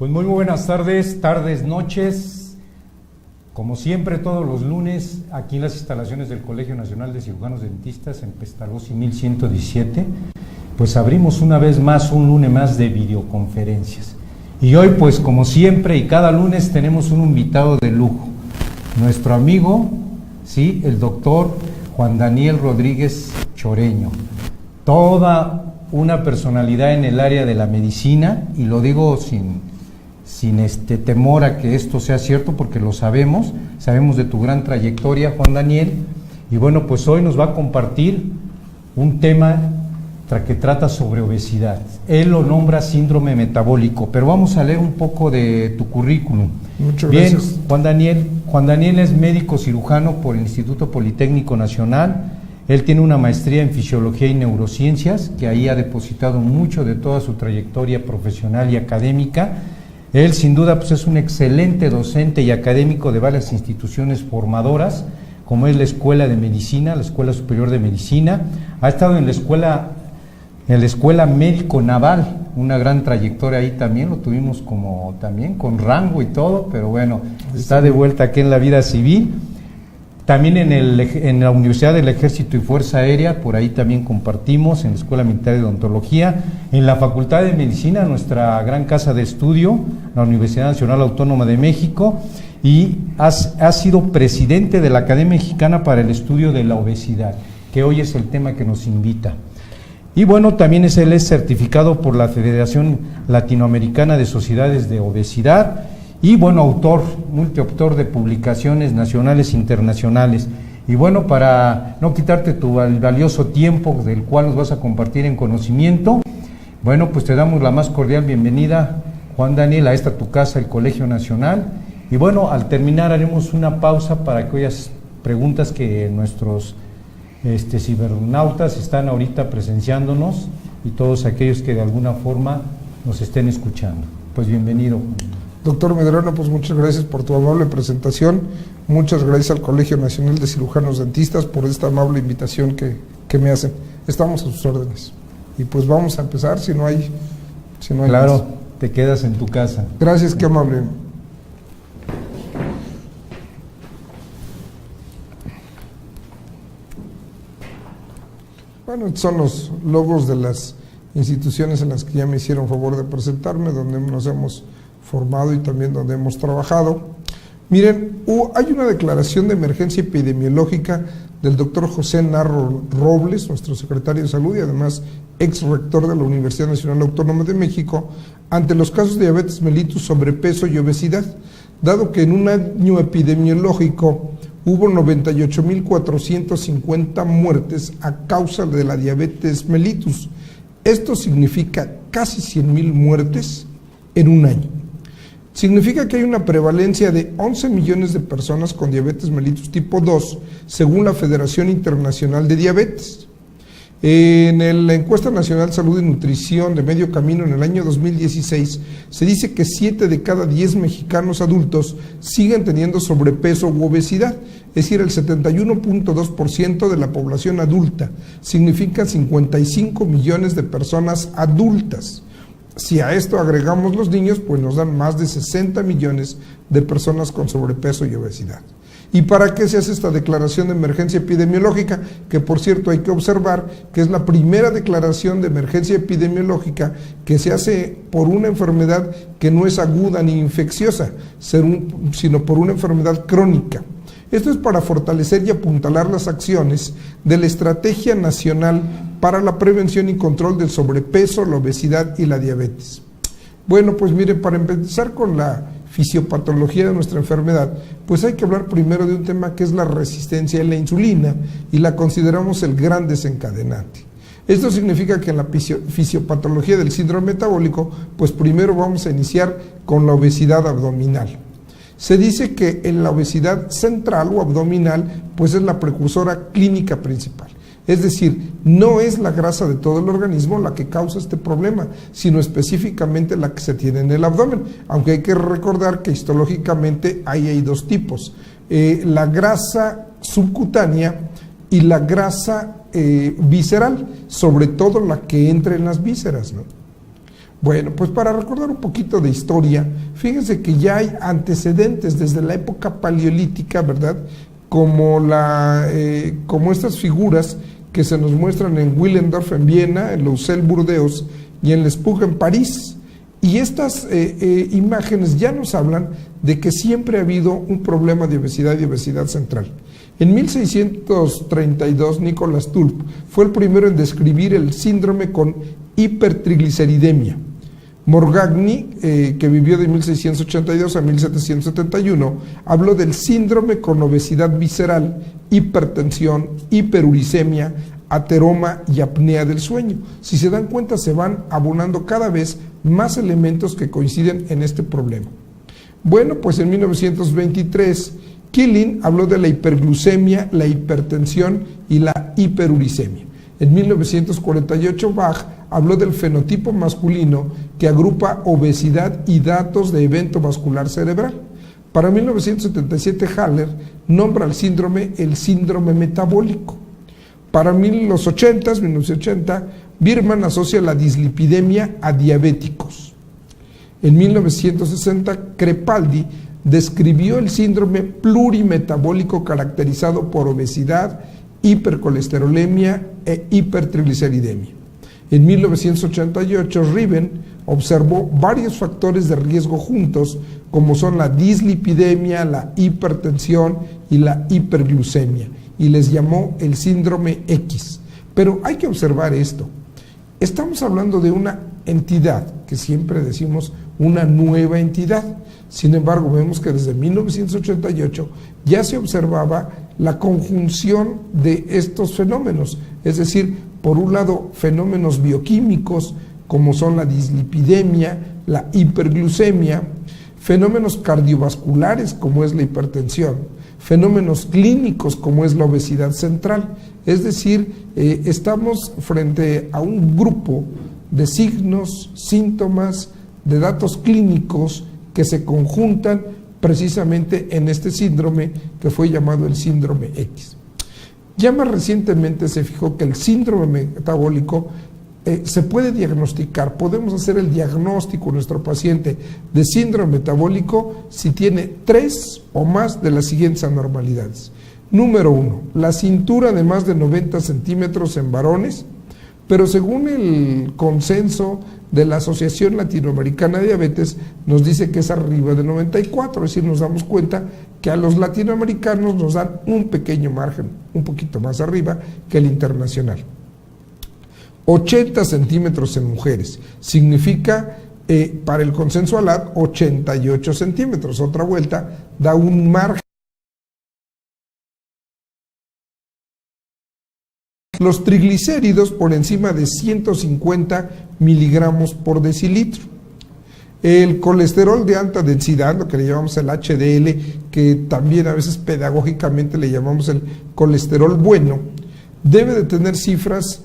Pues muy buenas tardes, noches. Como siempre, todos los lunes, aquí en las instalaciones del Colegio Nacional de Cirujanos Dentistas, en Pestalozzi 1117, pues abrimos una vez más, un lunes más de videoconferencias. Y hoy, pues como siempre y cada lunes, tenemos un invitado de lujo, nuestro amigo, sí, el doctor Juan Daniel Rodríguez Choreño, toda una personalidad en el área de la medicina, y lo digo sin temor a que esto sea cierto, porque lo sabemos de tu gran trayectoria, Juan Daniel, y bueno, pues hoy nos va a compartir un tema que trata sobre obesidad. Él lo nombra síndrome metabólico, pero vamos a leer un poco de tu currículum. Muchas Bien, gracias. Juan Daniel es médico cirujano por el Instituto Politécnico Nacional. Él tiene una maestría en Fisiología y Neurociencias, que ahí ha depositado mucho de toda su trayectoria profesional y académica. Él sin duda pues es un excelente docente y académico de varias instituciones formadoras, como es la Escuela de Medicina, la Escuela Superior de Medicina. Ha estado en la Escuela Médico Naval, una gran trayectoria ahí también, lo tuvimos como también con rango y todo, pero bueno, está de vuelta aquí en la vida civil. También en la Universidad del Ejército y Fuerza Aérea, por ahí también compartimos, en la Escuela Militar de Odontología, en la Facultad de Medicina, nuestra gran casa de estudio, la Universidad Nacional Autónoma de México, y ha sido presidente de la Academia Mexicana para el Estudio de la Obesidad, que hoy es el tema que nos invita. Y bueno, también él es certificado por la Federación Latinoamericana de Sociedades de Obesidad, y bueno, multiautor de publicaciones nacionales e internacionales. Y bueno, para no quitarte tu valioso tiempo del cual nos vas a compartir en conocimiento, bueno, pues te damos la más cordial bienvenida, Juan Daniel, a esta tu casa, el Colegio Nacional. Y bueno, al terminar haremos una pausa para que oyas preguntas que nuestros cibernautas están ahorita presenciándonos y todos aquellos que de alguna forma nos estén escuchando. Pues bienvenido. Doctor Medrano, pues muchas gracias por tu amable presentación, muchas gracias al Colegio Nacional de Cirujanos Dentistas por esta amable invitación que me hacen. Estamos a sus órdenes. Y pues vamos a empezar, si no hay claro, más. Te quedas en tu casa. Gracias, qué amable. Bueno, estos son los logos de las instituciones en las que ya me hicieron favor de presentarme, donde nos hemos formado y también donde hemos trabajado. Miren, hay una declaración de emergencia epidemiológica del doctor José Narro Robles, nuestro secretario de Salud y además ex rector de la Universidad Nacional Autónoma de México, ante los casos de diabetes mellitus, sobrepeso y obesidad, dado que en un año epidemiológico hubo 98.450 muertes a causa de la diabetes mellitus. Esto significa casi 100,000 muertes en un año. Significa que hay una prevalencia de 11 millones de personas con diabetes mellitus tipo 2, según la Federación Internacional de Diabetes. En la encuesta nacional de salud y nutrición de Medio Camino en el año 2016, se dice que 7 de cada 10 mexicanos adultos siguen teniendo sobrepeso u obesidad, es decir, el 71.2% de la población adulta. Significa 55 millones de personas adultas. Si a esto agregamos los niños, pues nos dan más de 60 millones de personas con sobrepeso y obesidad. ¿Y para qué se hace esta declaración de emergencia epidemiológica? Que por cierto hay que observar que es la primera declaración de emergencia epidemiológica que se hace por una enfermedad que no es aguda ni infecciosa, sino por una enfermedad crónica. Esto es para fortalecer y apuntalar las acciones de la Estrategia Nacional para la Prevención y Control del Sobrepeso, la Obesidad y la Diabetes. Bueno, pues miren, para empezar con la fisiopatología de nuestra enfermedad, pues hay que hablar primero de un tema que es la resistencia a la insulina, y la consideramos el gran desencadenante. Esto significa que en la fisiopatología del síndrome metabólico, pues primero vamos a iniciar con la obesidad abdominal. Se dice que en la obesidad central o abdominal, pues es la precursora clínica principal. Es decir, no es la grasa de todo el organismo la que causa este problema, sino específicamente la que se tiene en el abdomen, aunque hay que recordar que histológicamente hay dos tipos, la grasa subcutánea y la grasa visceral, sobre todo la que entra en las vísceras, ¿no? Bueno, pues para recordar un poquito de historia, fíjense que ya hay antecedentes desde la época paleolítica, ¿verdad? Como estas figuras que se nos muestran en Willendorf en Viena, en Lausel, Burdeos y en Lespugue en París. Y estas imágenes ya nos hablan de que siempre ha habido un problema de obesidad y obesidad central. En 1632, Nicolas Tulp fue el primero en describir el síndrome con hipertrigliceridemia. Morgagni, que vivió de 1682 a 1771, habló del síndrome con obesidad visceral, hipertensión, hiperuricemia, ateroma y apnea del sueño. Si se dan cuenta, se van abonando cada vez más elementos que coinciden en este problema. Bueno, pues en 1923, Killing habló de la hiperglucemia, la hipertensión y la hiperuricemia. En 1948, Bach habló del fenotipo masculino que agrupa obesidad y datos de evento vascular cerebral. Para 1977, Haller nombra al síndrome el síndrome metabólico. Para 1980, Birman asocia la dislipidemia a diabéticos. En 1960, Crepaldi describió el síndrome plurimetabólico caracterizado por obesidad, hipercolesterolemia e hipertrigliceridemia. En 1988, Riven observó varios factores de riesgo juntos, como son la dislipidemia, la hipertensión y la hiperglucemia, y les llamó el síndrome X. Pero hay que observar esto. Estamos hablando de una entidad, que siempre decimos una nueva entidad. Sin embargo, vemos que desde 1988 ya se observaba la conjunción de estos fenómenos, es decir, por un lado, fenómenos bioquímicos, como son la dislipidemia, la hiperglucemia, fenómenos cardiovasculares, como es la hipertensión, fenómenos clínicos, como es la obesidad central. Es decir, estamos frente a un grupo de signos, síntomas, de datos clínicos que se conjuntan precisamente en este síndrome que fue llamado el síndrome X. Ya más recientemente se fijó que el síndrome metabólico se puede diagnosticar, podemos hacer el diagnóstico a nuestro paciente de síndrome metabólico si tiene 3 o más de las siguientes anormalidades. Número 1, la cintura de más de 90 centímetros en varones, pero según el consenso de la Asociación Latinoamericana de Diabetes nos dice que es arriba de 94, es decir, nos damos cuenta que a los latinoamericanos nos dan un pequeño margen, un poquito más arriba que el internacional. 80 centímetros en mujeres, significa para el consenso ALAD 88 centímetros, otra vuelta da un margen. Los triglicéridos por encima de 150 miligramos por decilitro. El colesterol de alta densidad, lo que le llamamos el HDL, que también a veces pedagógicamente le llamamos el colesterol bueno, debe de tener cifras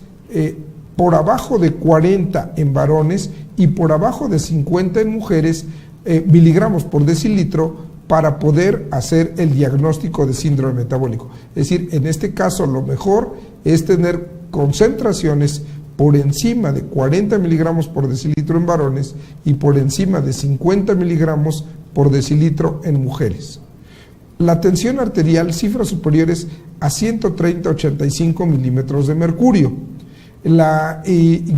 por abajo de 40 en varones y por abajo de 50 en mujeres miligramos por decilitro para poder hacer el diagnóstico de síndrome metabólico. Es decir, en este caso lo mejor es tener concentraciones por encima de 40 miligramos por decilitro en varones y por encima de 50 miligramos por decilitro en mujeres. La tensión arterial, cifras superiores a 130-85 milímetros de mercurio. La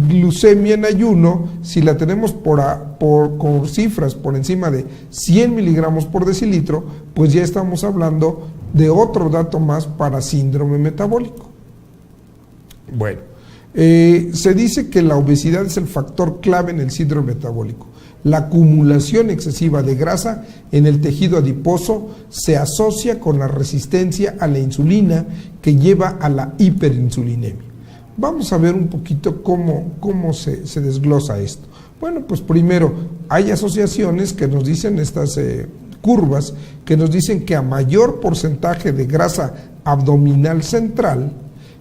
glucemia en ayuno, si la tenemos con cifras por encima de 100 miligramos por decilitro, pues ya estamos hablando de otro dato más para síndrome metabólico. Bueno, se dice que la obesidad es el factor clave en el síndrome metabólico. La acumulación excesiva de grasa en el tejido adiposo se asocia con la resistencia a la insulina que lleva a la hiperinsulinemia. Vamos a ver un poquito cómo se desglosa esto. Bueno, pues primero, hay asociaciones que nos dicen estas curvas, que nos dicen que a mayor porcentaje de grasa abdominal central,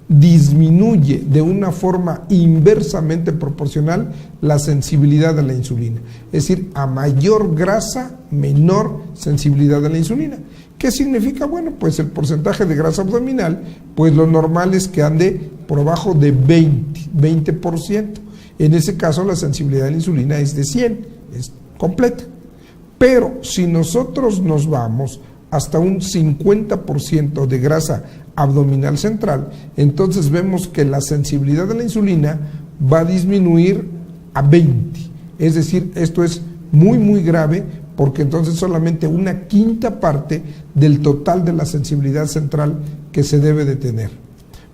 disminuye de una forma inversamente proporcional la sensibilidad a la insulina. Es decir, a mayor grasa, menor sensibilidad a la insulina. ¿Qué significa? Bueno, pues el porcentaje de grasa abdominal, pues lo normal es que ande por abajo de 20%. En ese caso la sensibilidad a la insulina es de 100, es completa. Pero si nosotros nos vamos hasta un 50% de grasa abdominal central, entonces vemos que la sensibilidad a la insulina va a disminuir a 20. Es decir, esto es muy grave, porque entonces solamente una quinta parte del total de la sensibilidad central que se debe de tener.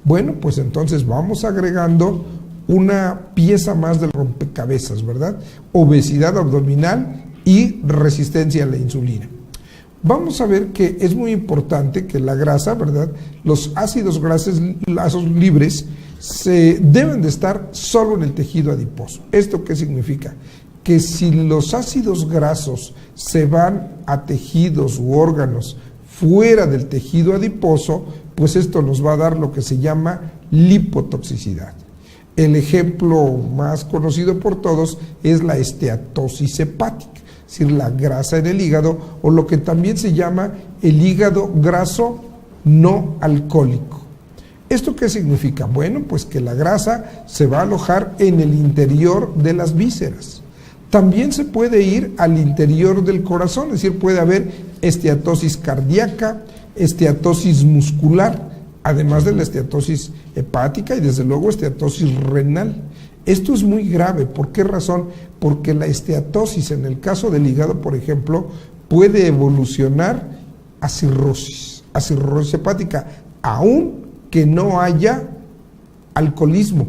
Bueno, pues entonces vamos agregando una pieza más del rompecabezas, ¿verdad? Obesidad abdominal y resistencia a la insulina. Vamos a ver que es muy importante que la grasa, ¿verdad? Los ácidos grasos libres se deben de estar solo en el tejido adiposo. ¿Esto qué significa? Que si los ácidos grasos se van a tejidos u órganos fuera del tejido adiposo, pues esto nos va a dar lo que se llama lipotoxicidad. El ejemplo más conocido por todos es la esteatosis hepática, es decir, la grasa en el hígado, o lo que también se llama el hígado graso no alcohólico. ¿Esto qué significa? Bueno, pues que la grasa se va a alojar en el interior de las vísceras. También se puede ir al interior del corazón, es decir, puede haber esteatosis cardíaca, esteatosis muscular, además de la esteatosis hepática y desde luego esteatosis renal. Esto es muy grave. ¿Por qué razón? Porque la esteatosis en el caso del hígado, por ejemplo, puede evolucionar a cirrosis hepática, aun que no haya alcoholismo.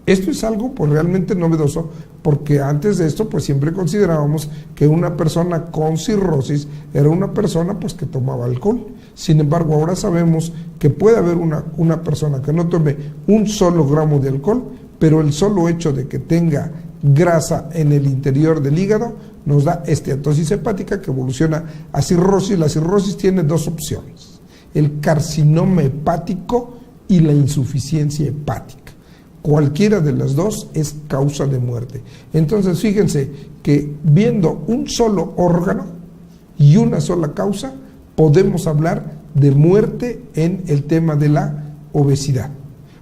Esto es algo pues realmente novedoso, porque antes de esto pues siempre considerábamos que una persona con cirrosis era una persona pues que tomaba alcohol. Sin embargo, ahora sabemos que puede haber una persona que no tome un solo gramo de alcohol, pero el solo hecho de que tenga grasa en el interior del hígado nos da esteatosis hepática que evoluciona a cirrosis. La cirrosis tiene dos opciones: el carcinoma hepático y la insuficiencia hepática. Cualquiera de las dos es causa de muerte. Entonces, fíjense que viendo un solo órgano y una sola causa, podemos hablar de muerte en el tema de la obesidad.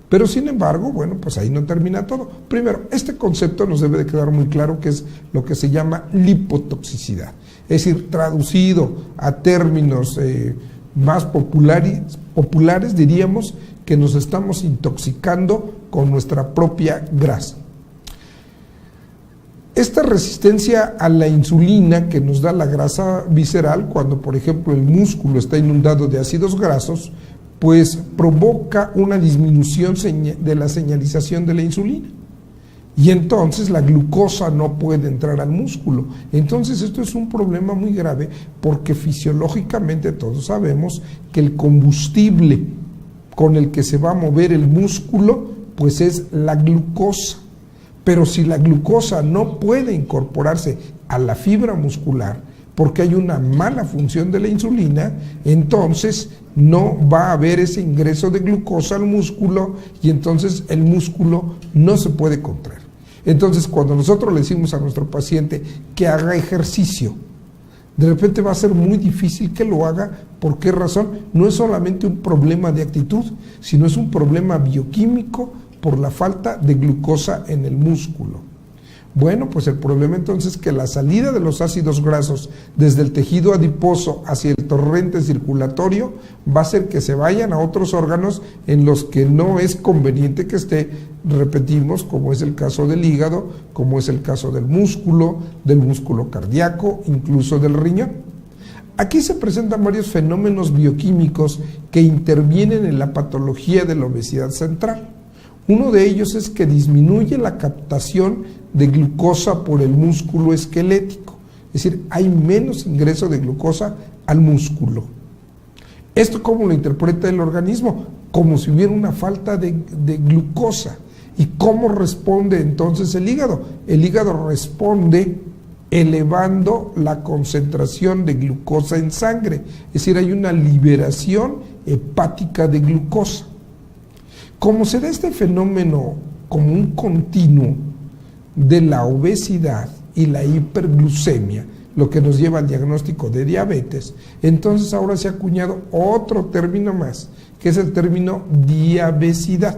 Pero sin embargo, bueno, pues ahí no termina todo. Primero, este concepto nos debe de quedar muy claro, que es lo que se llama lipotoxicidad. Es decir, traducido a términos más populares, diríamos que nos estamos intoxicando con nuestra propia grasa. Esta resistencia a la insulina que nos da la grasa visceral, cuando por ejemplo el músculo está inundado de ácidos grasos, pues provoca una disminución de la señalización de la insulina. Y entonces la glucosa no puede entrar al músculo. Entonces esto es un problema muy grave, porque fisiológicamente todos sabemos que el combustible con el que se va a mover el músculo pues es la glucosa. Pero si la glucosa no puede incorporarse a la fibra muscular porque hay una mala función de la insulina, entonces no va a haber ese ingreso de glucosa al músculo y entonces el músculo no se puede contraer. Entonces, cuando nosotros le decimos a nuestro paciente que haga ejercicio, de repente va a ser muy difícil que lo haga. ¿Por qué razón? No es solamente un problema de actitud, sino es un problema bioquímico por la falta de glucosa en el músculo. Bueno, pues el problema entonces es que la salida de los ácidos grasos desde el tejido adiposo hacia el torrente circulatorio va a hacer que se vayan a otros órganos en los que no es conveniente que esté, repetimos, como es el caso del hígado, como es el caso del músculo cardíaco, incluso del riñón. Aquí se presentan varios fenómenos bioquímicos que intervienen en la patología de la obesidad central. Uno de ellos es que disminuye la captación de glucosa por el músculo esquelético, es decir, hay menos ingreso de glucosa al músculo. ¿Esto cómo lo interpreta el organismo? Como si hubiera una falta de glucosa. ¿Y cómo responde entonces el hígado? El hígado responde elevando la concentración de glucosa en sangre, es decir, hay una liberación hepática de glucosa. Como se da este fenómeno como un continuo de la obesidad y la hiperglucemia, lo que nos lleva al diagnóstico de diabetes, entonces ahora se ha acuñado otro término más, que es el término diabesidad.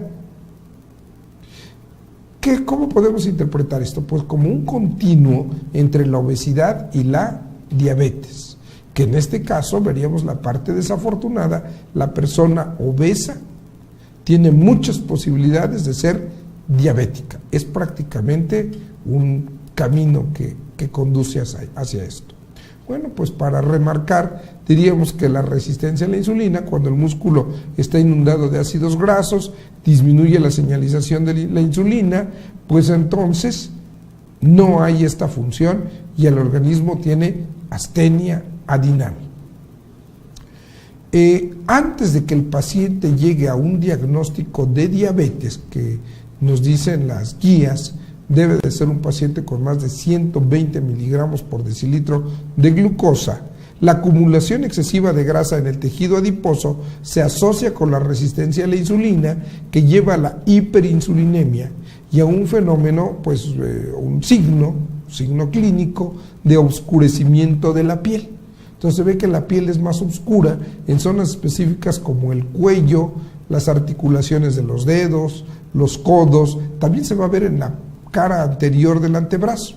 ¿Cómo podemos interpretar esto? Pues como un continuo entre la obesidad y la diabetes, que en este caso veríamos la parte desafortunada. La persona obesa tiene muchas posibilidades de ser diabética. Es prácticamente un camino que conduce hacia esto. Bueno, pues para remarcar, diríamos que la resistencia a la insulina, cuando el músculo está inundado de ácidos grasos, disminuye la señalización de la insulina, pues entonces no hay esta función y el organismo tiene astenia adinami. Antes de que el paciente llegue a un diagnóstico de diabetes, que nos dicen las guías, debe de ser un paciente con más de 120 miligramos por decilitro de glucosa. La acumulación excesiva de grasa en el tejido adiposo se asocia con la resistencia a la insulina, que lleva a la hiperinsulinemia y a un fenómeno, pues un signo clínico de oscurecimiento de la piel. Entonces se ve que la piel es más oscura en zonas específicas como el cuello, las articulaciones de los dedos, los codos, también se va a ver en la cara anterior del antebrazo.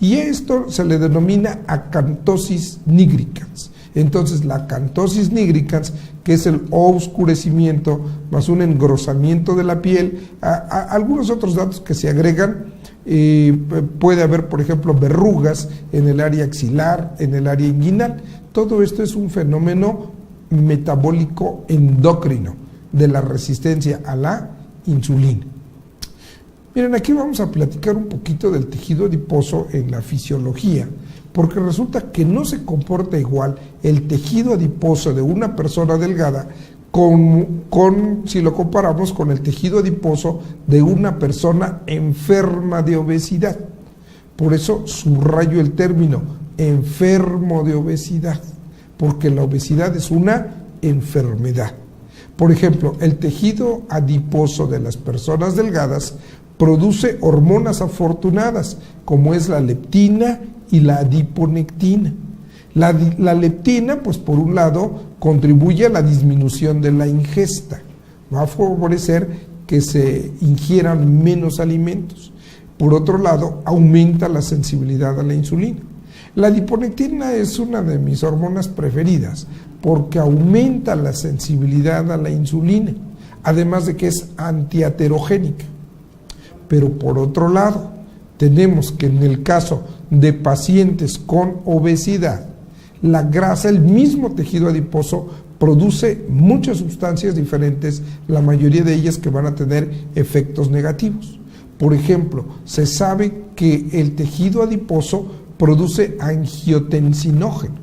Y esto se le denomina acantosis nigricans. Entonces la acantosis nigricans, que es el oscurecimiento más un engrosamiento de la piel, algunos otros datos que se agregan, puede haber, por ejemplo, verrugas en el área axilar, en el área inguinal. Todo esto es un fenómeno metabólico endocrino de la resistencia a la insulina. Miren, aquí vamos a platicar un poquito del tejido adiposo en la fisiología, porque resulta que no se comporta igual el tejido adiposo de una persona delgada si lo comparamos con el tejido adiposo de una persona enferma de obesidad. Por eso subrayo el término enfermo de obesidad, porque la obesidad es una enfermedad. Por ejemplo, el tejido adiposo de las personas delgadas produce hormonas afortunadas, como es la leptina y la adiponectina. La leptina, pues por un lado, contribuye a la disminución de la ingesta, va a favorecer que se ingieran menos alimentos. Por otro lado, aumenta la sensibilidad a la insulina. La adiponectina es una de mis hormonas preferidas, porque aumenta la sensibilidad a la insulina, además de que es antiaterogénica. Pero por otro lado, tenemos que en el caso de pacientes con obesidad, la grasa, el mismo tejido adiposo, produce muchas sustancias diferentes, la mayoría de ellas que van a tener efectos negativos. Por ejemplo, se sabe que el tejido adiposo produce angiotensinógeno.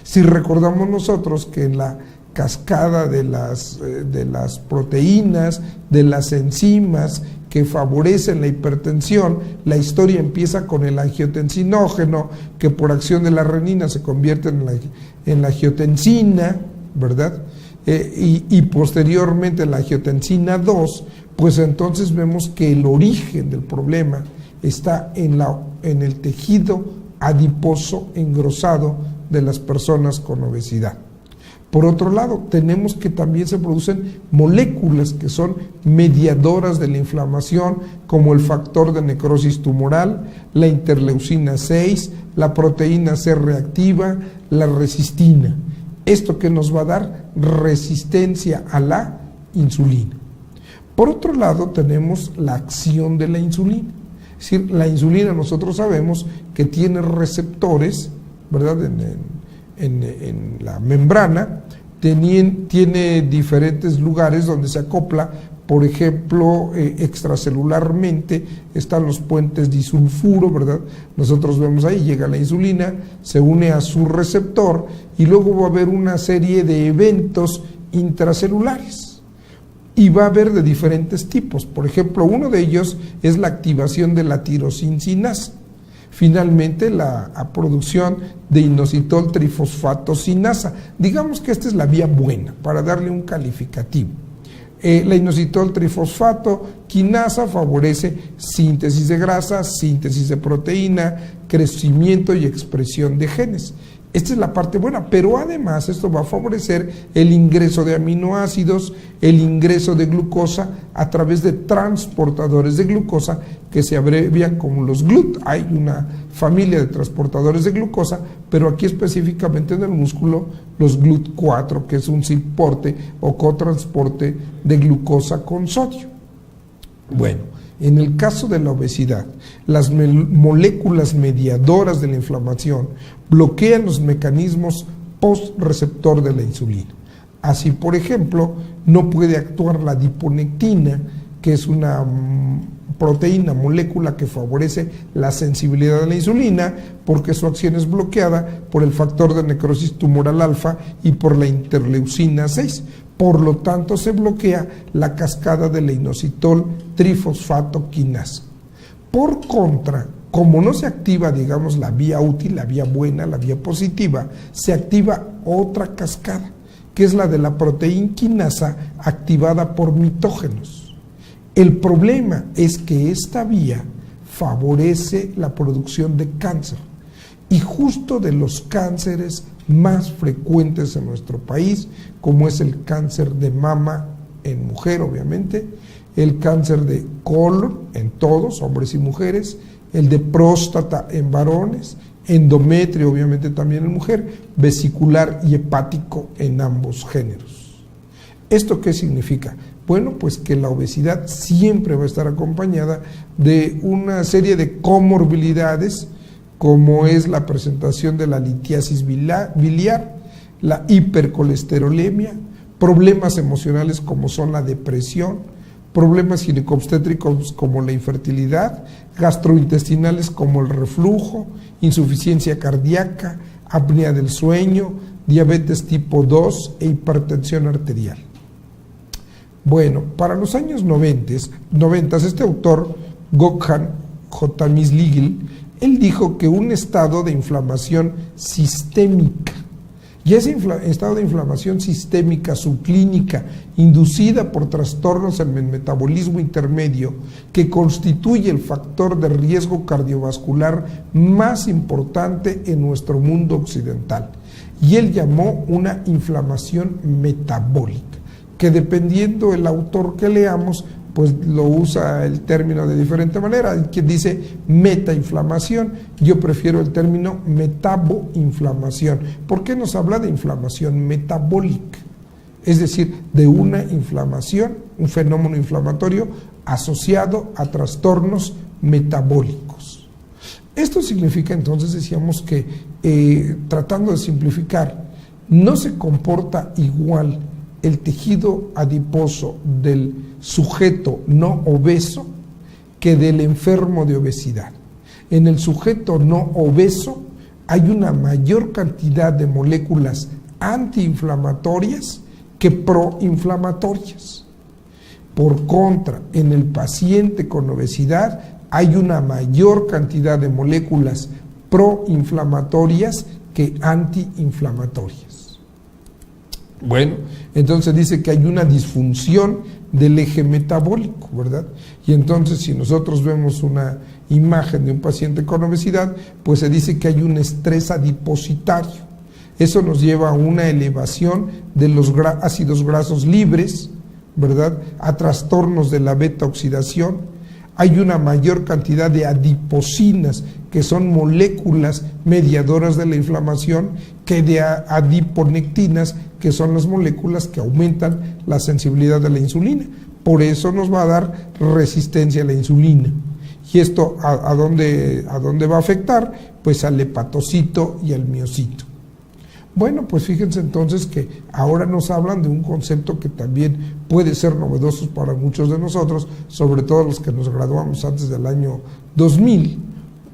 Si recordamos nosotros que en la cascada de las proteínas, de las enzimas que favorecen la hipertensión, la historia empieza con el angiotensinógeno, que por acción de la renina se convierte en la angiotensina, ¿verdad? Y posteriormente la angiotensina 2, pues entonces vemos que el origen del problema está en el tejido adiposo engrosado de las personas con obesidad. Por otro lado, tenemos que también se producen moléculas que son mediadoras de la inflamación, como el factor de necrosis tumoral, la interleucina 6, la proteína C reactiva, la resistina. ¿Esto qué nos va a dar? Resistencia a la insulina. Por otro lado, tenemos la acción de la insulina. Es decir, la insulina nosotros sabemos que tiene receptores, ¿verdad?, en la membrana, tiene diferentes lugares donde se acopla. Por ejemplo, extracelularmente están los puentes disulfuro, ¿verdad? Nosotros vemos ahí, llega la insulina, se une a su receptor y luego va a haber una serie de eventos intracelulares. Y va a haber de diferentes tipos. Por ejemplo, uno de ellos es la activación de la tirosincinasa. Finalmente, la producción de inositol trifosfato sinasa. Digamos que esta es la vía buena para darle un calificativo. La inositol trifosfato quinasa favorece síntesis de grasa, síntesis de proteína, crecimiento y expresión de genes. Esta es la parte buena, pero además esto va a favorecer el ingreso de aminoácidos, el ingreso de glucosa a través de transportadores de glucosa que se abrevian como los GLUT. Hay una familia de transportadores de glucosa, pero aquí específicamente en el músculo los GLUT4, que es un soporte o cotransporte de glucosa con sodio. Bueno, en el caso de la obesidad, las moléculas mediadoras de la inflamación bloquean los mecanismos postreceptor de la insulina. Así, por ejemplo, no puede actuar la adiponectina, que es una proteína, molécula que favorece la sensibilidad de la insulina, porque su acción es bloqueada por el factor de necrosis tumoral alfa y por la interleucina 6. Por lo tanto, se bloquea la cascada de la inositol trifosfato quinasa. Por contra, como no se activa, digamos, la vía útil, la vía buena, la vía positiva, se activa otra cascada, que es la de la proteína quinasa activada por mitógenos. El problema es que esta vía favorece la producción de cáncer, y justo de los cánceres más frecuentes en nuestro país, como es el cáncer de mama en mujer, obviamente, el cáncer de colon en todos, hombres y mujeres, el de próstata en varones, endometrio obviamente también en mujer, vesicular y hepático en ambos géneros. ¿Esto qué significa? Bueno, pues que la obesidad siempre va a estar acompañada de una serie de comorbilidades, como es la presentación de la litiasis biliar, la hipercolesterolemia, problemas emocionales como son la depresión, problemas ginecobstétricos como la infertilidad, gastrointestinales como el reflujo, insuficiencia cardíaca, apnea del sueño, diabetes tipo 2 e hipertensión arterial. Bueno, para los años 90, este autor, Gökhan Hotamizligil, él dijo que un estado de inflamación sistémica, y ese estado de inflamación sistémica subclínica inducida por trastornos en el metabolismo intermedio, que constituye el factor de riesgo cardiovascular más importante en nuestro mundo occidental, y él llamó una inflamación metabólica, que dependiendo el autor que leamos, pues lo usa el término de diferente manera. Hay quien dice metainflamación, yo prefiero el término metaboinflamación. ¿Por qué nos habla de inflamación metabólica? Es decir, de una inflamación, un fenómeno inflamatorio asociado a trastornos metabólicos. Esto significa entonces, decíamos que, tratando de simplificar, no se comporta igual el tejido adiposo del sujeto no obeso que del enfermo de obesidad. En el sujeto no obeso hay una mayor cantidad de moléculas antiinflamatorias que proinflamatorias. Por contra, en el paciente con obesidad hay una mayor cantidad de moléculas proinflamatorias que antiinflamatorias. Bueno, entonces dice que hay una disfunción del eje metabólico, ¿verdad? Y entonces si nosotros vemos una imagen de un paciente con obesidad, pues se dice que hay un estrés adipositario. Eso nos lleva a una elevación de los ácidos grasos libres, ¿verdad? A trastornos de la beta oxidación. Hay una mayor cantidad de adiposinas, que son moléculas mediadoras de la inflamación, que de adiponectinas, que son las moléculas que aumentan la sensibilidad de la insulina. Por eso nos va a dar resistencia a la insulina. ¿Y esto a dónde va a afectar? Pues al hepatocito y al miocito. Bueno, pues fíjense entonces que ahora nos hablan de un concepto que también puede ser novedoso para muchos de nosotros, sobre todo los que nos graduamos antes del año 2000.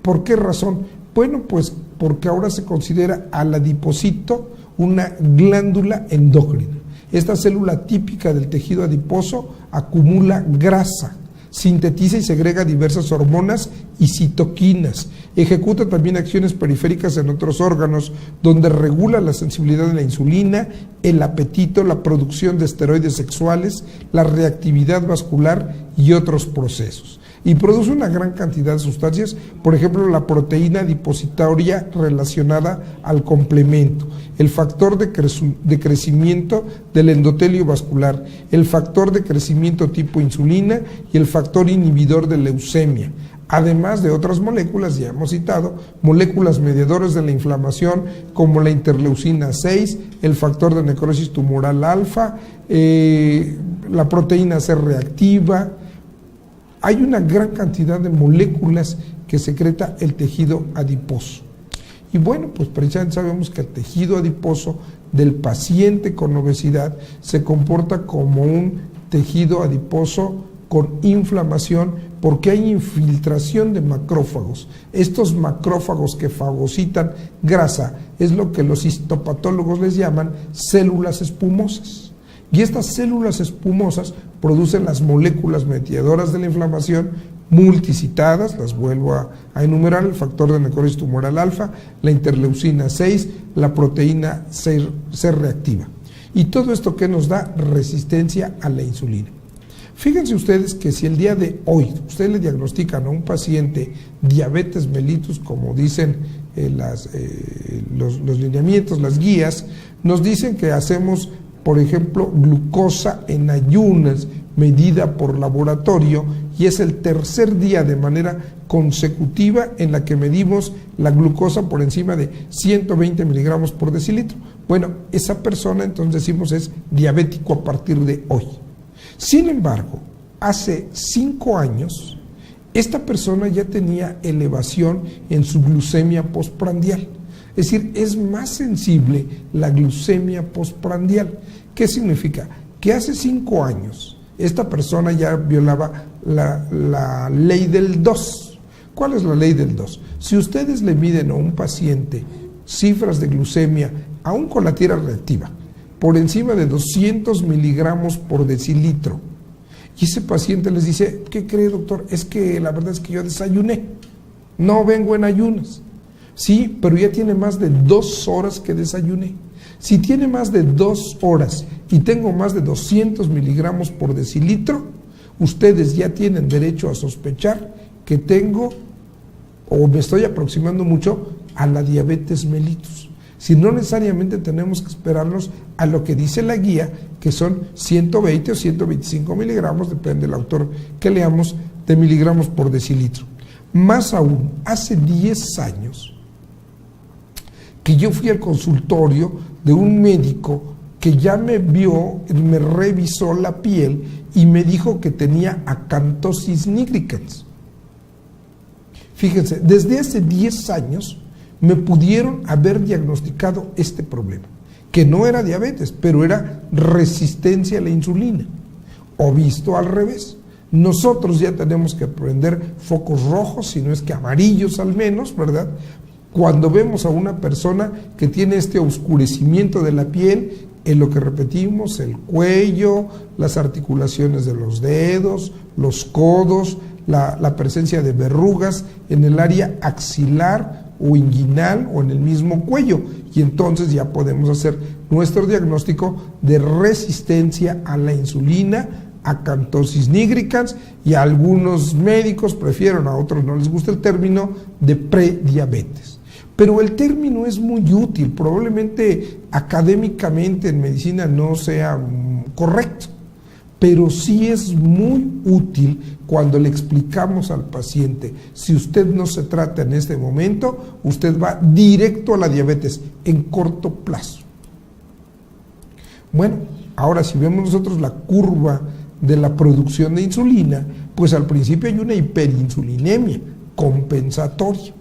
¿Por qué razón? Bueno, pues porque ahora se considera al adipocito una glándula endocrina. Esta célula típica del tejido adiposo acumula grasa, sintetiza y segrega diversas hormonas y citoquinas, ejecuta también acciones periféricas en otros órganos, donde regula la sensibilidad de la insulina, el apetito, la producción de esteroides sexuales, la reactividad vascular y otros procesos. y produce una gran cantidad de sustancias, por ejemplo la proteína adipositaria relacionada al complemento, el factor de crecimiento del endotelio vascular, el factor de crecimiento tipo insulina y el factor inhibidor de leucemia, además de otras moléculas, ya hemos citado, moléculas mediadoras de la inflamación como la interleucina 6, el factor de necrosis tumoral alfa, la proteína C reactiva. Hay una gran cantidad de moléculas que secreta el tejido adiposo. Y bueno, pues precisamente sabemos que el tejido adiposo del paciente con obesidad se comporta como un tejido adiposo con inflamación porque hay infiltración de macrófagos. Estos macrófagos que fagocitan grasa es lo que los histopatólogos les llaman células espumosas. Y estas células espumosas producen las moléculas mediadoras de la inflamación multicitadas, las vuelvo a enumerar: el factor de necrosis tumoral alfa, la interleucina 6, la proteína C reactiva. Y todo esto que nos da resistencia a la insulina. Fíjense ustedes que si el día de hoy ustedes le diagnostican a un paciente diabetes mellitus, como dicen los lineamientos, las guías, nos dicen que hacemos, por ejemplo, glucosa en ayunas medida por laboratorio, y es el tercer día de manera consecutiva en la que medimos la glucosa por encima de 120 miligramos por decilitro. Bueno, esa persona entonces decimos es diabético a partir de hoy. Sin embargo, hace 5 años, esta persona ya tenía elevación en su glucemia postprandial. Es decir, es más sensible la glucemia postprandial. ¿Qué significa? Que hace 5 años esta persona ya violaba la ley del 2. ¿Cuál es la ley del 2? Si ustedes le miden a un paciente cifras de glucemia, aún con la tira reactiva, por encima de 200 miligramos por decilitro, y ese paciente les dice: ¿qué cree, doctor? Es que la verdad es que yo desayuné, no vengo en ayunas. Sí, pero ya tiene más de 2 horas que desayuné. Si tiene más de 2 horas y tengo más de 200 miligramos por decilitro, ustedes ya tienen derecho a sospechar que tengo o me estoy aproximando mucho a la diabetes mellitus. Si no necesariamente tenemos que esperarnos a lo que dice la guía, que son 120 o 125 miligramos, depende del autor que leamos, de miligramos por decilitro. Más aún, hace 10 años que yo fui al consultorio de un médico que ya me vio, me revisó la piel y me dijo que tenía acanthosis nigricans. Fíjense, desde hace 10 años me pudieron haber diagnosticado este problema, que no era diabetes, pero era resistencia a la insulina. O visto al revés, nosotros ya tenemos que prender focos rojos, si no es que amarillos al menos, ¿verdad?, cuando vemos a una persona que tiene este oscurecimiento de la piel en lo que repetimos, el cuello, las articulaciones de los dedos, los codos, la presencia de verrugas en el área axilar o inguinal o en el mismo cuello, y entonces ya podemos hacer nuestro diagnóstico de resistencia a la insulina, acanthosis nigricans, y a algunos médicos prefieren, a otros no les gusta el término de prediabetes. Pero el término es muy útil, probablemente académicamente en medicina no sea correcto, pero sí es muy útil cuando le explicamos al paciente: si usted no se trata en este momento, usted va directo a la diabetes en corto plazo. Bueno, ahora si vemos nosotros la curva de la producción de insulina, pues al principio hay una hiperinsulinemia compensatoria.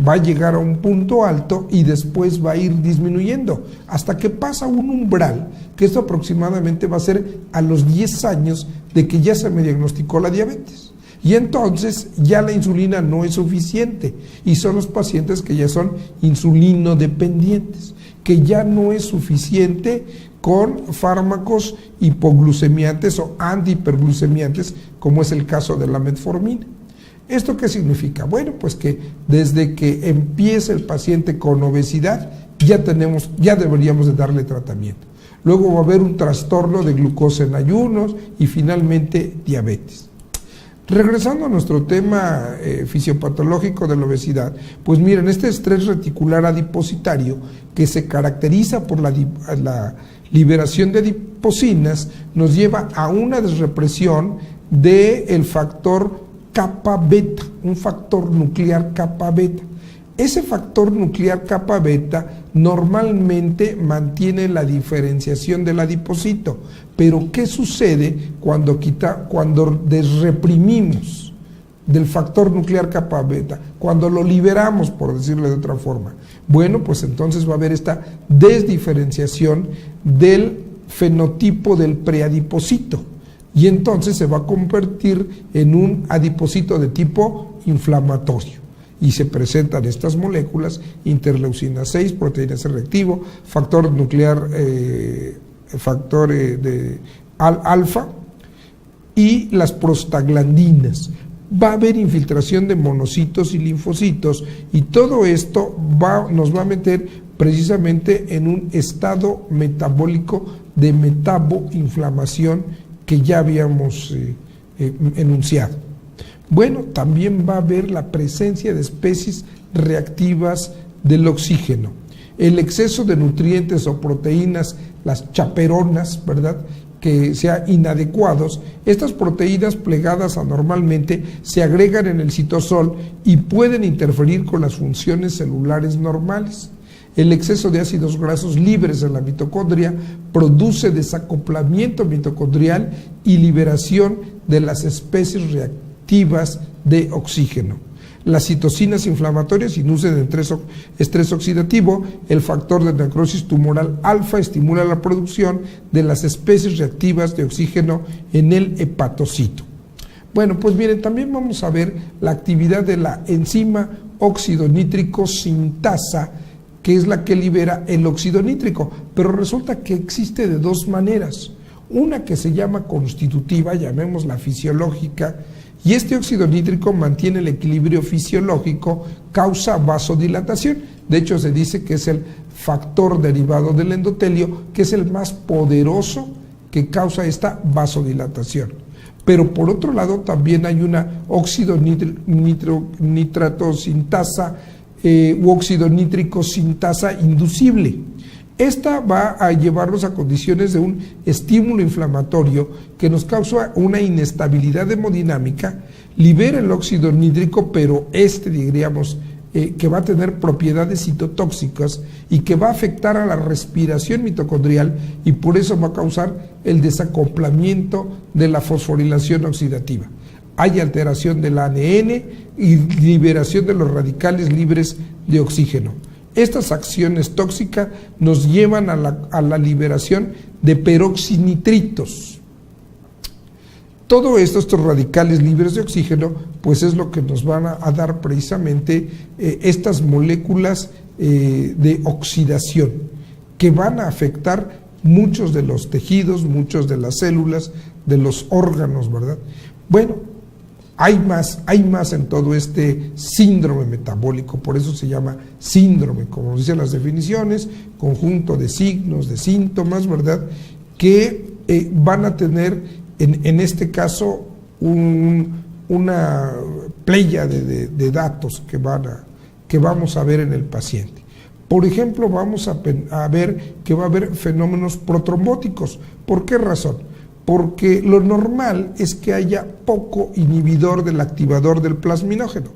Va a llegar a un punto alto y después va a ir disminuyendo hasta que pasa un umbral, que esto aproximadamente va a ser a los 10 años de que ya se me diagnosticó la diabetes. Y entonces ya la insulina no es suficiente y son los pacientes que ya son insulinodependientes, que ya no es suficiente con fármacos hipoglucemiantes o antihiperglucemiantes, como es el caso de la metformina. ¿Esto qué significa? Bueno, pues que desde que empieza el paciente con obesidad ya deberíamos de darle tratamiento. Luego va a haber un trastorno de glucosa en ayunos y finalmente diabetes. Regresando a nuestro tema fisiopatológico de la obesidad, pues miren, este estrés reticular adipositario, que se caracteriza por la liberación de adipocinas, nos lleva a una desrepresión del factor kappa beta, un factor nuclear kappa beta. Ese factor nuclear kappa beta normalmente mantiene la diferenciación del adipocito, pero ¿qué sucede cuando desreprimimos del factor nuclear kappa beta? Cuando lo liberamos, por decirlo de otra forma. Bueno, pues entonces va a haber esta desdiferenciación del fenotipo del preadipocito y entonces se va a convertir en un adipocito de tipo inflamatorio. Y se presentan estas moléculas, interleucina 6, proteína C reactivo, factor nuclear, alfa y las prostaglandinas. Va a haber infiltración de monocitos y linfocitos y todo esto nos va a meter precisamente en un estado metabólico de metaboinflamación que ya habíamos enunciado. Bueno, también va a haber la presencia de especies reactivas del oxígeno. El exceso de nutrientes o proteínas, las chaperonas, ¿verdad?, que sean inadecuados, estas proteínas plegadas anormalmente se agregan en el citosol y pueden interferir con las funciones celulares normales. El exceso de ácidos grasos libres en la mitocondria produce desacoplamiento mitocondrial y liberación de las especies reactivas de oxígeno. Las citocinas inflamatorias inducen estrés oxidativo. El factor de necrosis tumoral alfa estimula la producción de las especies reactivas de oxígeno en el hepatocito. Bueno, pues miren, también vamos a ver la actividad de la enzima óxido nítrico sintasa, que es la que libera el óxido nítrico, pero resulta que existe de dos maneras. Una que se llama constitutiva, llamémosla fisiológica, y este óxido nítrico mantiene el equilibrio fisiológico, causa vasodilatación. De hecho, se dice que es el factor derivado del endotelio, que es el más poderoso que causa esta vasodilatación. Pero por otro lado, también hay una óxido nitrato sintasa u óxido nítrico sintasa inducible. Esta va a llevarnos a condiciones de un estímulo inflamatorio que nos causa una inestabilidad hemodinámica, libera el óxido nítrico, pero diríamos, que va a tener propiedades citotóxicas y que va a afectar a la respiración mitocondrial y por eso va a causar el desacoplamiento de la fosforilación oxidativa. Hay alteración del ADN y liberación de los radicales libres de oxígeno. Estas acciones tóxicas nos llevan a la liberación de peroxinitritos. Todo esto, estos radicales libres de oxígeno, pues es lo que nos van a dar precisamente estas moléculas de oxidación, que van a afectar muchos de los tejidos, muchos de las células, de los órganos, ¿verdad? Bueno, hay más en todo este síndrome metabólico, por eso se llama síndrome, como dicen las definiciones, conjunto de signos, de síntomas, ¿verdad?, que van a tener, en este caso, una playa de datos que vamos a ver en el paciente. Por ejemplo, vamos a ver que va a haber fenómenos protrombóticos. ¿Por qué razón? Porque lo normal es que haya poco inhibidor del activador del plasminógeno.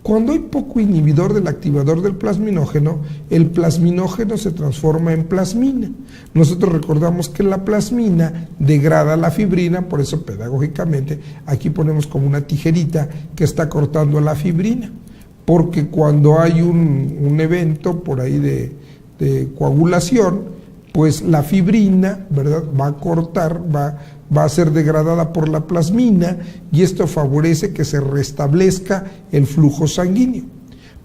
Cuando hay poco inhibidor del activador del plasminógeno, el plasminógeno se transforma en plasmina. Nosotros recordamos que la plasmina degrada la fibrina, por eso pedagógicamente aquí ponemos como una tijerita que está cortando la fibrina, porque cuando hay un evento por ahí de coagulación, pues la fibrina, ¿verdad?, va a cortar, va a ser degradada por la plasmina y esto favorece que se restablezca el flujo sanguíneo.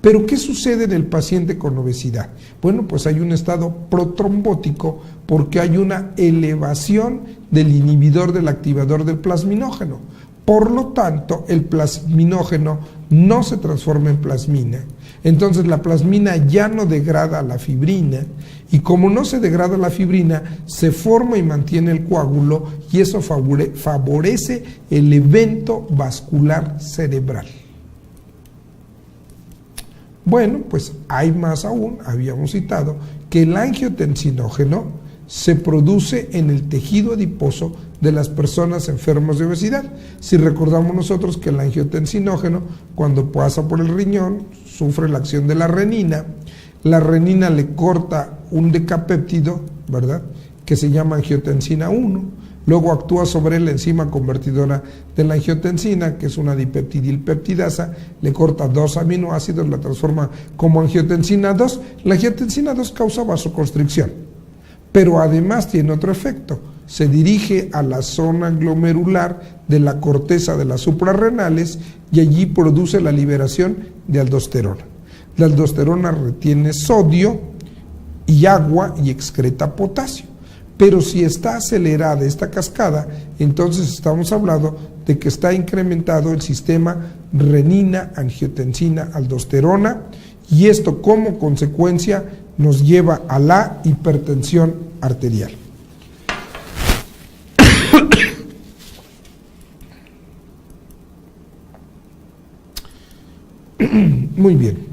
Pero ¿qué sucede en el paciente con obesidad? Bueno, pues hay un estado protrombótico porque hay una elevación del inhibidor del activador del plasminógeno. Por lo tanto, el plasminógeno no se transforma en plasmina. Entonces la plasmina ya no degrada la fibrina, y como no se degrada la fibrina, se forma y mantiene el coágulo, y eso favorece el evento vascular cerebral. Bueno, pues hay más aún. Habíamos citado que el angiotensinógeno se produce en el tejido adiposo de las personas enfermas de obesidad. Si recordamos nosotros que el angiotensinógeno, cuando pasa por el riñón, sufre la acción de la renina le corta un decapéptido, ¿verdad?, que se llama angiotensina 1, luego actúa sobre la enzima convertidora de la angiotensina, que es una dipeptidilpeptidasa, le corta 2 aminoácidos, la transforma como angiotensina 2. La angiotensina 2 causa vasoconstricción, pero además tiene otro efecto. Se dirige a la zona glomerular de la corteza de las suprarrenales y allí produce la liberación de aldosterona. La aldosterona retiene sodio y agua y excreta potasio. Pero si está acelerada esta cascada, entonces estamos hablando de que está incrementado el sistema renina, angiotensina, aldosterona, y esto como consecuencia nos lleva a la hipertensión arterial. Muy bien.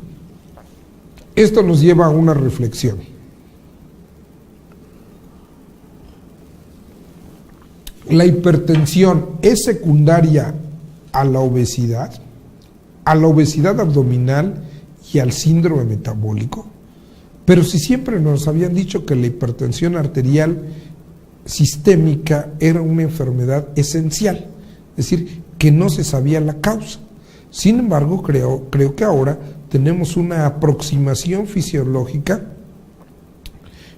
Esto nos lleva a una reflexión. ¿La hipertensión es secundaria a la obesidad abdominal y al síndrome metabólico? Pero si siempre nos habían dicho que la hipertensión arterial sistémica era una enfermedad esencial, es decir, que no se sabía la causa. Sin embargo, creo que ahora tenemos una aproximación fisiológica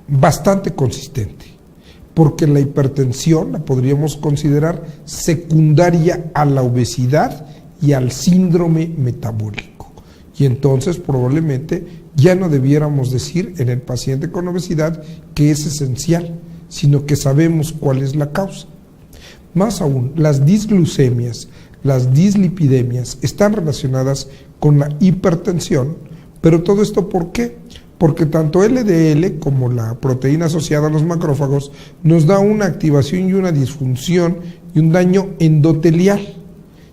bastante consistente, porque la hipertensión la podríamos considerar secundaria a la obesidad y al síndrome metabólico. Y entonces probablemente ya no debiéramos decir en el paciente con obesidad que es esencial, sino que sabemos cuál es la causa. Más aún, las disglucemias, las dislipidemias están relacionadas con la hipertensión, pero todo esto ¿por qué? Porque tanto LDL como la proteína asociada a los macrófagos nos da una activación y una disfunción y un daño endotelial.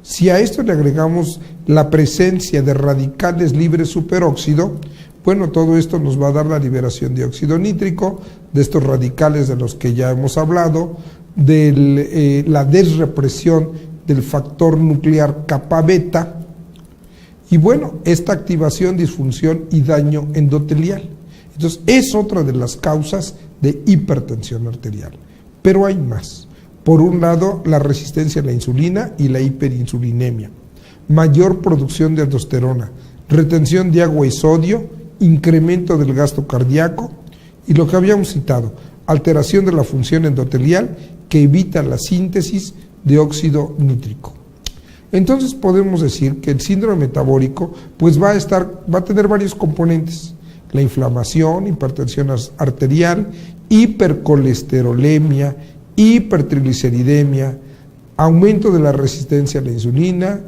Si a esto le agregamos la presencia de radicales libres superóxido, bueno, todo esto nos va a dar la liberación de óxido nítrico, de estos radicales de los que ya hemos hablado, de la desrepresión del factor nuclear kappa beta, y bueno, esta activación, disfunción y daño endotelial. Entonces, es otra de las causas de hipertensión arterial. Pero hay más. Por un lado, la resistencia a la insulina y la hiperinsulinemia, mayor producción de aldosterona, retención de agua y sodio, incremento del gasto cardíaco y lo que habíamos citado, alteración de la función endotelial que evita la síntesis de óxido nítrico. Entonces podemos decir que el síndrome metabólico pues va a tener varios componentes: la inflamación, hipertensión arterial, hipercolesterolemia, hipertrigliceridemia, aumento de la resistencia a la insulina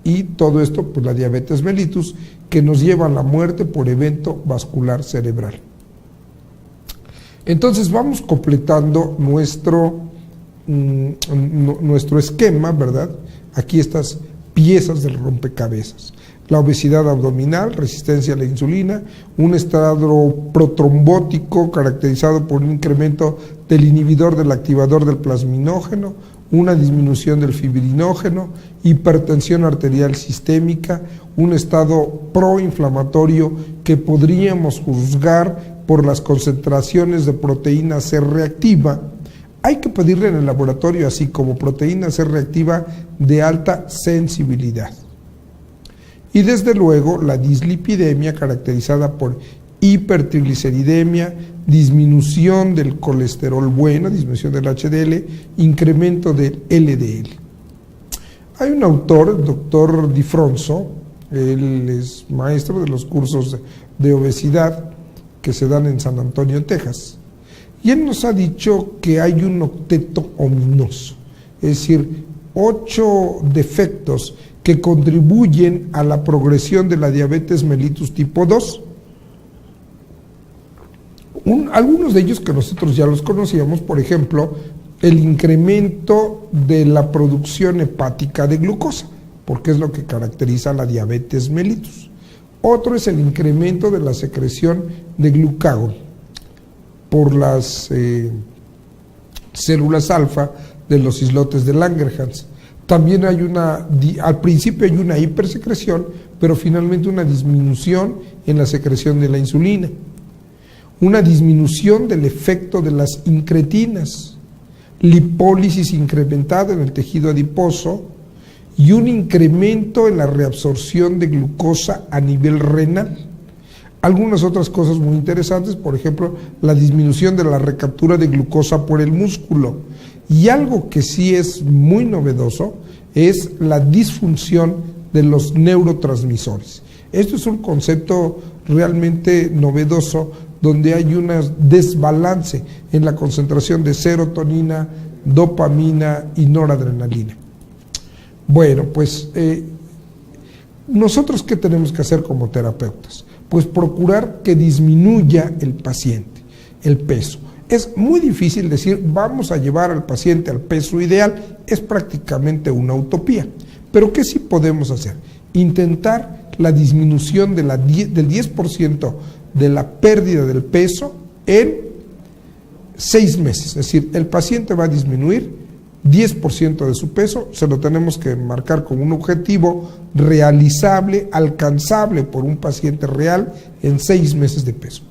y todo esto pues la diabetes mellitus, que nos lleva a la muerte por evento vascular cerebral. Entonces vamos completando nuestro esquema, ¿verdad? Aquí estas piezas del rompecabezas. La obesidad abdominal, resistencia a la insulina, un estado protrombótico caracterizado por un incremento del inhibidor del activador del plasminógeno, una disminución del fibrinógeno, hipertensión arterial sistémica, un estado proinflamatorio que podríamos juzgar por las concentraciones de proteína C reactiva. Hay que pedirle en el laboratorio, así como proteína C reactiva de alta sensibilidad. Y desde luego la dislipidemia, caracterizada por hipertrigliceridemia, disminución del colesterol bueno, disminución del HDL, incremento del LDL. Hay un autor, el doctor Di Fronzo, él es maestro de los cursos de obesidad que se dan en San Antonio, Texas. Y él nos ha dicho que hay un octeto ominoso, es decir, 8 defectos que contribuyen a la progresión de la diabetes mellitus tipo 2. Algunos de ellos que nosotros ya los conocíamos, por ejemplo, el incremento de la producción hepática de glucosa, porque es lo que caracteriza la diabetes mellitus. Otro es el incremento de la secreción de glucagón por las células alfa de los islotes de Langerhans. También hay al principio hay una hipersecreción, pero finalmente una disminución en la secreción de la insulina. Una disminución del efecto de las incretinas, lipólisis incrementada en el tejido adiposo y un incremento en la reabsorción de glucosa a nivel renal. Algunas otras cosas muy interesantes, por ejemplo, la disminución de la recaptura de glucosa por el músculo. Y algo que sí es muy novedoso es la disfunción de los neurotransmisores. Esto es un concepto realmente novedoso, donde hay un desbalance en la concentración de serotonina, dopamina y noradrenalina. Bueno, pues nosotros ¿qué tenemos que hacer como terapeutas? Pues procurar que disminuya el paciente, el peso. Es muy difícil decir vamos a llevar al paciente al peso ideal, es prácticamente una utopía. Pero ¿qué sí podemos hacer? Intentar la disminución del 10% de la pérdida del peso en 6 meses. Es decir, el paciente va a disminuir 10% de su peso, se lo tenemos que marcar como un objetivo realizable, alcanzable por un paciente real en 6 meses de peso.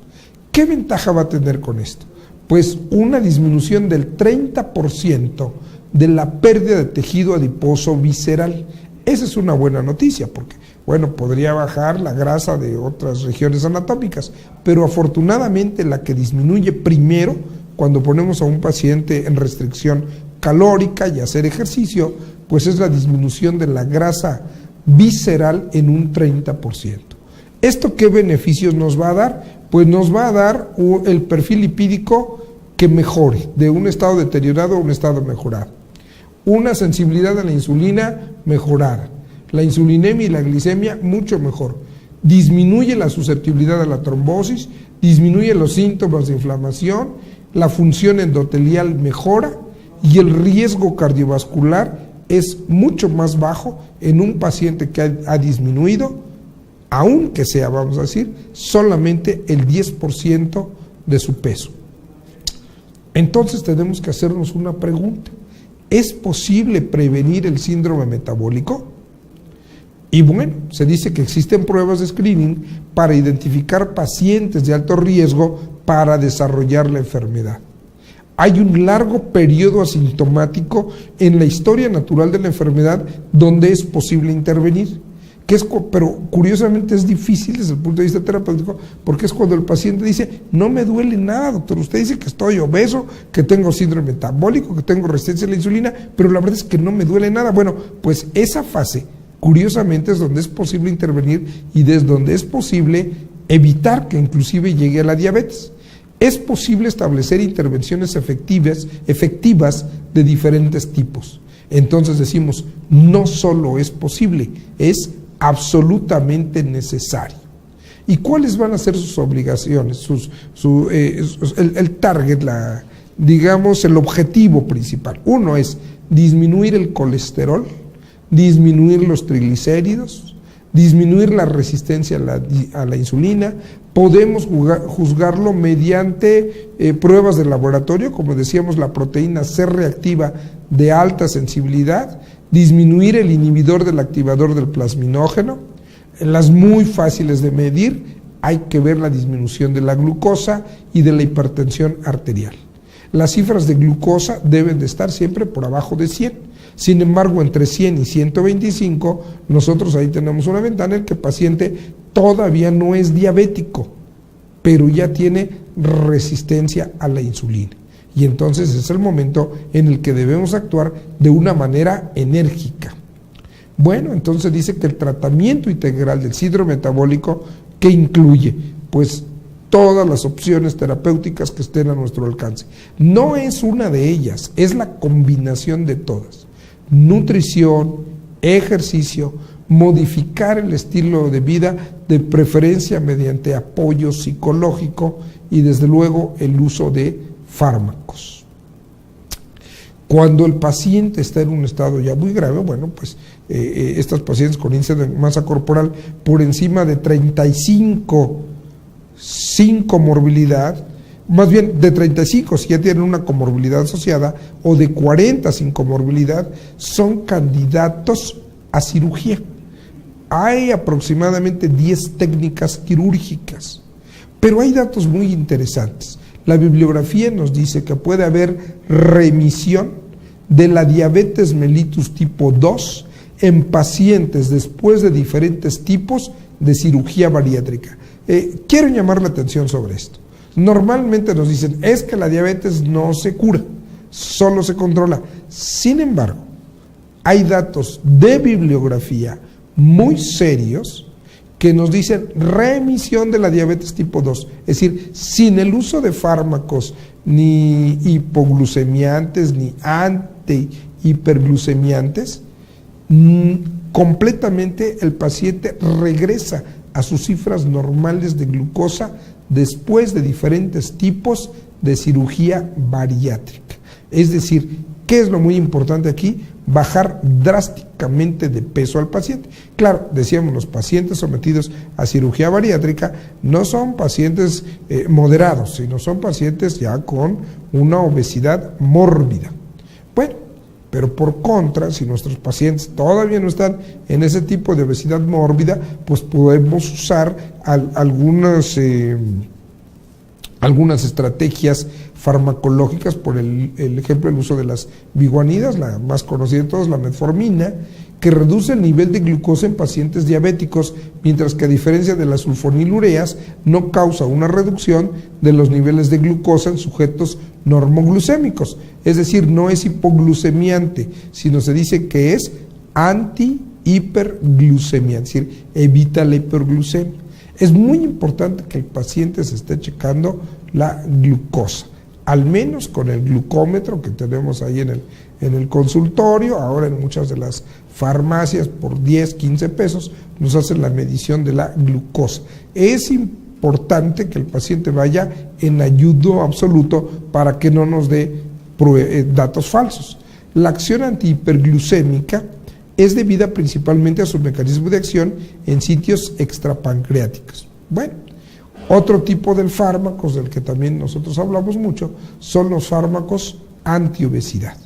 ¿Qué ventaja va a tener con esto? Pues una disminución del 30% de la pérdida de tejido adiposo visceral. Esa es una buena noticia, porque bueno, podría bajar la grasa de otras regiones anatómicas, pero afortunadamente la que disminuye primero cuando ponemos a un paciente en restricción calórica y hacer ejercicio, pues es la disminución de la grasa visceral en un 30%. ¿Esto qué beneficios nos va a dar? Pues nos va a dar el perfil lipídico que mejore, de un estado deteriorado a un estado mejorado. Una sensibilidad a la insulina mejorada. La insulinemia y la glicemia mucho mejor. Disminuye la susceptibilidad a la trombosis, disminuye los síntomas de inflamación, la función endotelial mejora y el riesgo cardiovascular es mucho más bajo en un paciente que ha disminuido, aunque sea, vamos a decir, solamente el 10% de su peso. Entonces tenemos que hacernos una pregunta. ¿Es posible prevenir el síndrome metabólico? Y bueno, se dice que existen pruebas de screening para identificar pacientes de alto riesgo para desarrollar la enfermedad. Hay un largo periodo asintomático en la historia natural de la enfermedad donde es posible intervenir, pero curiosamente es difícil desde el punto de vista terapéutico, porque es cuando el paciente dice, no me duele nada, doctor, usted dice que estoy obeso, que tengo síndrome metabólico, que tengo resistencia a la insulina, pero la verdad es que no me duele nada. Bueno, pues esa fase, curiosamente, es donde es posible intervenir y desde donde es posible evitar que inclusive llegue a la diabetes. Es posible establecer intervenciones efectivas de diferentes tipos. Entonces decimos, no solo es posible, es absolutamente necesario. ¿Y cuáles van a ser sus obligaciones? El target, digamos, el objetivo principal. Uno es disminuir el colesterol, disminuir los triglicéridos, disminuir la resistencia a la insulina. Podemos juzgarlo mediante pruebas de laboratorio, como decíamos, la proteína C reactiva de alta sensibilidad, disminuir el inhibidor del activador del plasminógeno. En las muy fáciles de medir hay que ver la disminución de la glucosa y de la hipertensión arterial. Las cifras de glucosa deben de estar siempre por abajo de 100. Sin embargo, entre 100 y 125, nosotros ahí tenemos una ventana en que el paciente todavía no es diabético, pero ya tiene resistencia a la insulina. Y entonces es el momento en el que debemos actuar de una manera enérgica. Bueno, entonces dice que el tratamiento integral del síndrome metabólico, ¿qué incluye? Pues todas las opciones terapéuticas que estén a nuestro alcance. No es una de ellas, es la combinación de todas. nutrición, ejercicio, modificar el estilo de vida, de preferencia mediante apoyo psicológico y desde luego el uso de fármacos. Cuando el paciente está en un estado ya muy grave, bueno, pues estos pacientes con índice de masa corporal por encima de 35 sin comorbilidad, más bien de 35 si ya tienen una comorbilidad asociada, o de 40 sin comorbilidad, son candidatos a cirugía. Hay aproximadamente 10 técnicas quirúrgicas, pero hay datos muy interesantes. La bibliografía nos dice que puede haber remisión de la diabetes mellitus tipo 2 en pacientes después de diferentes tipos de cirugía bariátrica. Quiero llamar la atención sobre esto. Normalmente nos dicen, es que la diabetes no se cura, solo se controla. Sin embargo, hay datos de bibliografía muy serios que nos dicen remisión de la diabetes tipo 2, es decir, sin el uso de fármacos ni hipoglucemiantes ni antihiperglucemiantes, completamente el paciente regresa a sus cifras normales de glucosa después de diferentes tipos de cirugía bariátrica. Es decir, ¿qué es lo muy importante aquí? Bajar drásticamente de peso al paciente. Claro, decíamos, los pacientes sometidos a cirugía bariátrica no son pacientes moderados, sino son pacientes ya con una obesidad mórbida. Bueno, pero por contra, si nuestros pacientes todavía no están en ese tipo de obesidad mórbida, pues podemos usar algunas estrategias farmacológicas, por el ejemplo, el uso de las biguanidas, la más conocida de todas, la metformina, que reduce el nivel de glucosa en pacientes diabéticos, mientras que a diferencia de las sulfonilureas, no causa una reducción de los niveles de glucosa en sujetos normoglucémicos. Es decir, no es hipoglucemiante, sino se dice que es anti-hiperglucemia, es decir, evita la hiperglucemia. Es muy importante que el paciente se esté checando la glucosa, al menos con el glucómetro que tenemos ahí en el consultorio. Ahora en muchas de las farmacias por 10, 15 pesos nos hacen la medición de la glucosa. Es importante que el paciente vaya en ayuno absoluto para que no nos dé datos falsos. La acción antihiperglucémica es debida principalmente a su mecanismo de acción en sitios extrapancreáticos. Bueno, otro tipo de fármacos del que también nosotros hablamos mucho son los fármacos antiobesidad.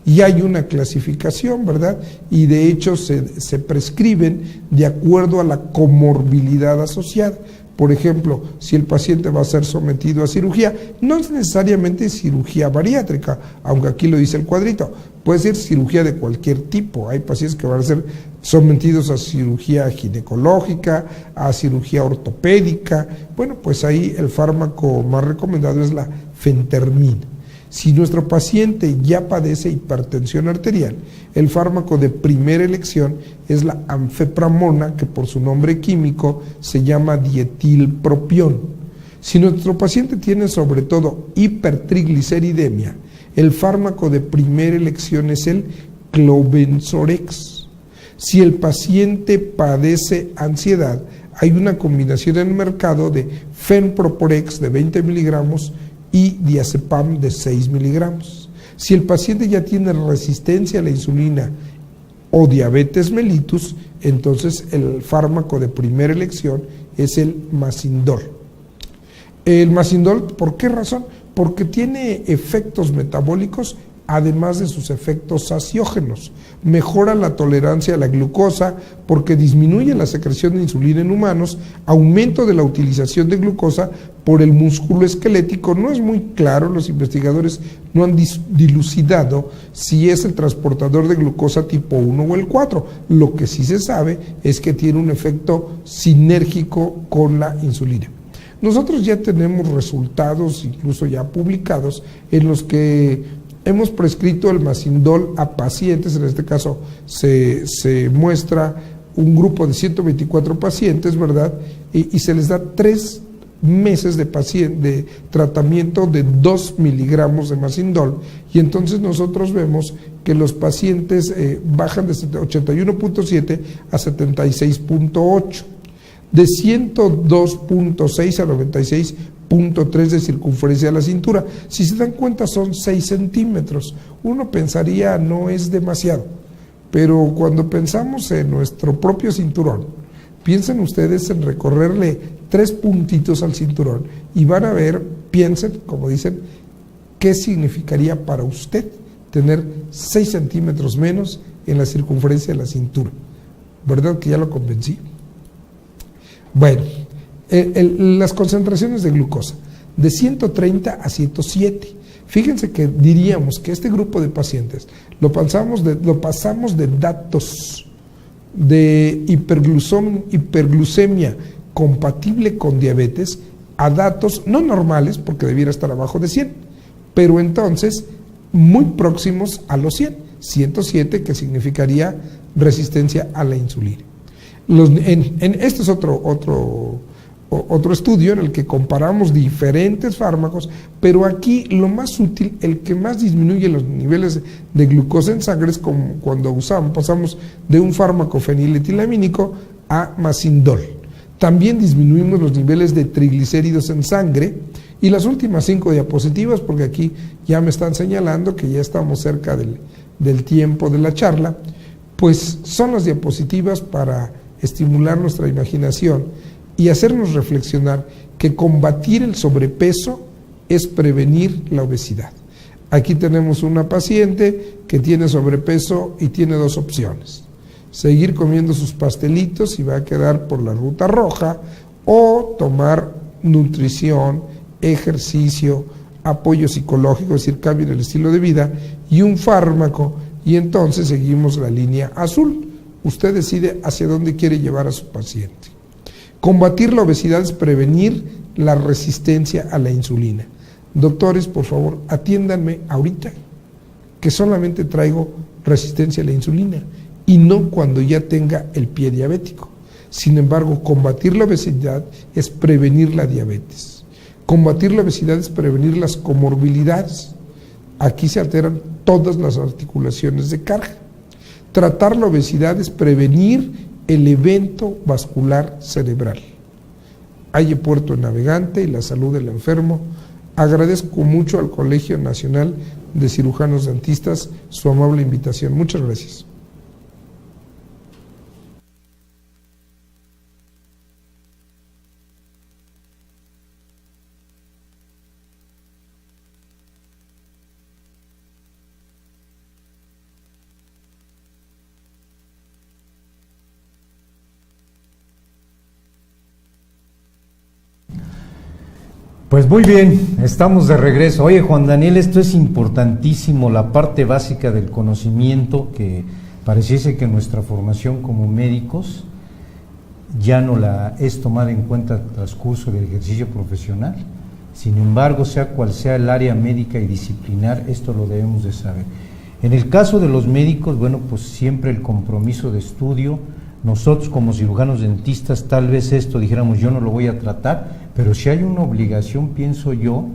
Y hay una clasificación, ¿verdad? Y de hecho se prescriben de acuerdo a la comorbilidad asociada. Por ejemplo, si el paciente va a ser sometido a cirugía, no es necesariamente cirugía bariátrica, aunque aquí lo dice el cuadrito, puede ser cirugía de cualquier tipo. Hay pacientes que van a ser sometidos a cirugía ginecológica, a cirugía ortopédica. Bueno, pues ahí el fármaco más recomendado es la fentermina. Si nuestro paciente ya padece hipertensión arterial, el fármaco de primera elección es la anfepramona, que por su nombre químico se llama dietilpropión. Si nuestro paciente tiene sobre todo hipertrigliceridemia, el fármaco de primera elección es el clobenzorex. Si el paciente padece ansiedad, hay una combinación en el mercado de fenproporex de 20 miligramos y diazepam de 6 miligramos. Si el paciente ya tiene resistencia a la insulina o diabetes mellitus, entonces el fármaco de primera elección es el Masindol. El Masindol, ¿por qué razón? Porque tiene efectos metabólicos además de sus efectos saciógenos. Mejora la tolerancia a la glucosa porque disminuye la secreción de insulina en humanos, aumento de la utilización de glucosa por el músculo esquelético. No es muy claro, los investigadores no han dilucidado si es el transportador de glucosa tipo 1 o el 4. Lo que sí se sabe es que tiene un efecto sinérgico con la insulina. Nosotros ya tenemos resultados, incluso ya publicados, en los que hemos prescrito el Masindol a pacientes. En este caso se muestra un grupo de 124 pacientes, ¿verdad? Y se les da 3 meses de tratamiento de 2 miligramos de Masindol, y entonces nosotros vemos que los pacientes bajan de 81.7 a 76.8, de 102.6 a 96.3 de circunferencia de la cintura. Si se dan cuenta, son 6 centímetros. Uno pensaría no es demasiado, pero cuando pensamos en nuestro propio cinturón, piensen ustedes en recorrerle 3 puntitos al cinturón y van a ver, piensen, como dicen, qué significaría para usted tener 6 centímetros menos en la circunferencia de la cintura. ¿Verdad que ya lo convencí? Bueno, las concentraciones de glucosa, de 130 a 107. Fíjense que diríamos que este grupo de pacientes lo pasamos de datos de hiperglucemia compatible con diabetes a datos no normales, porque debiera estar abajo de 100, pero entonces muy próximos a los 107, que significaría resistencia a la insulina. Este es otro estudio en el que comparamos diferentes fármacos, pero aquí lo más útil, el que más disminuye los niveles de glucosa en sangre, es como cuando pasamos de un fármaco feniletilamínico a Masindol. También disminuimos los niveles de triglicéridos en sangre. Y las últimas 5 diapositivas, porque aquí ya me están señalando que ya estamos cerca del tiempo de la charla, pues son las diapositivas para estimular nuestra imaginación y hacernos reflexionar que combatir el sobrepeso es prevenir la obesidad. Aquí tenemos una paciente que tiene sobrepeso y tiene 2 opciones: seguir comiendo sus pastelitos y va a quedar por la ruta roja, o tomar nutrición, ejercicio, apoyo psicológico, es decir, cambio en el estilo de vida, y un fármaco, y entonces seguimos la línea azul. Usted decide hacia dónde quiere llevar a su paciente. Combatir la obesidad es prevenir la resistencia a la insulina. Doctores, por favor, atiéndanme ahorita, que solamente traigo resistencia a la insulina, y no cuando ya tenga el pie diabético. Sin embargo, combatir la obesidad es prevenir la diabetes. Combatir la obesidad es prevenir las comorbilidades. Aquí se alteran todas las articulaciones de carga. Tratar la obesidad es prevenir el evento vascular cerebral. Halle puerto en navegante y la salud del enfermo. Agradezco mucho al Colegio Nacional de Cirujanos Dentistas su amable invitación. Muchas gracias. Pues muy bien, estamos de regreso. Oye, Juan Daniel, esto es importantísimo, la parte básica del conocimiento, que pareciese que nuestra formación como médicos ya no la es tomada en cuenta el transcurso del ejercicio profesional. Sin embargo, sea cual sea el área médica y disciplinar, esto lo debemos de saber. En el caso de los médicos, bueno, pues siempre el compromiso de estudio. Nosotros como cirujanos dentistas, tal vez esto dijéramos, yo no lo voy a tratar, pero si hay una obligación, pienso yo,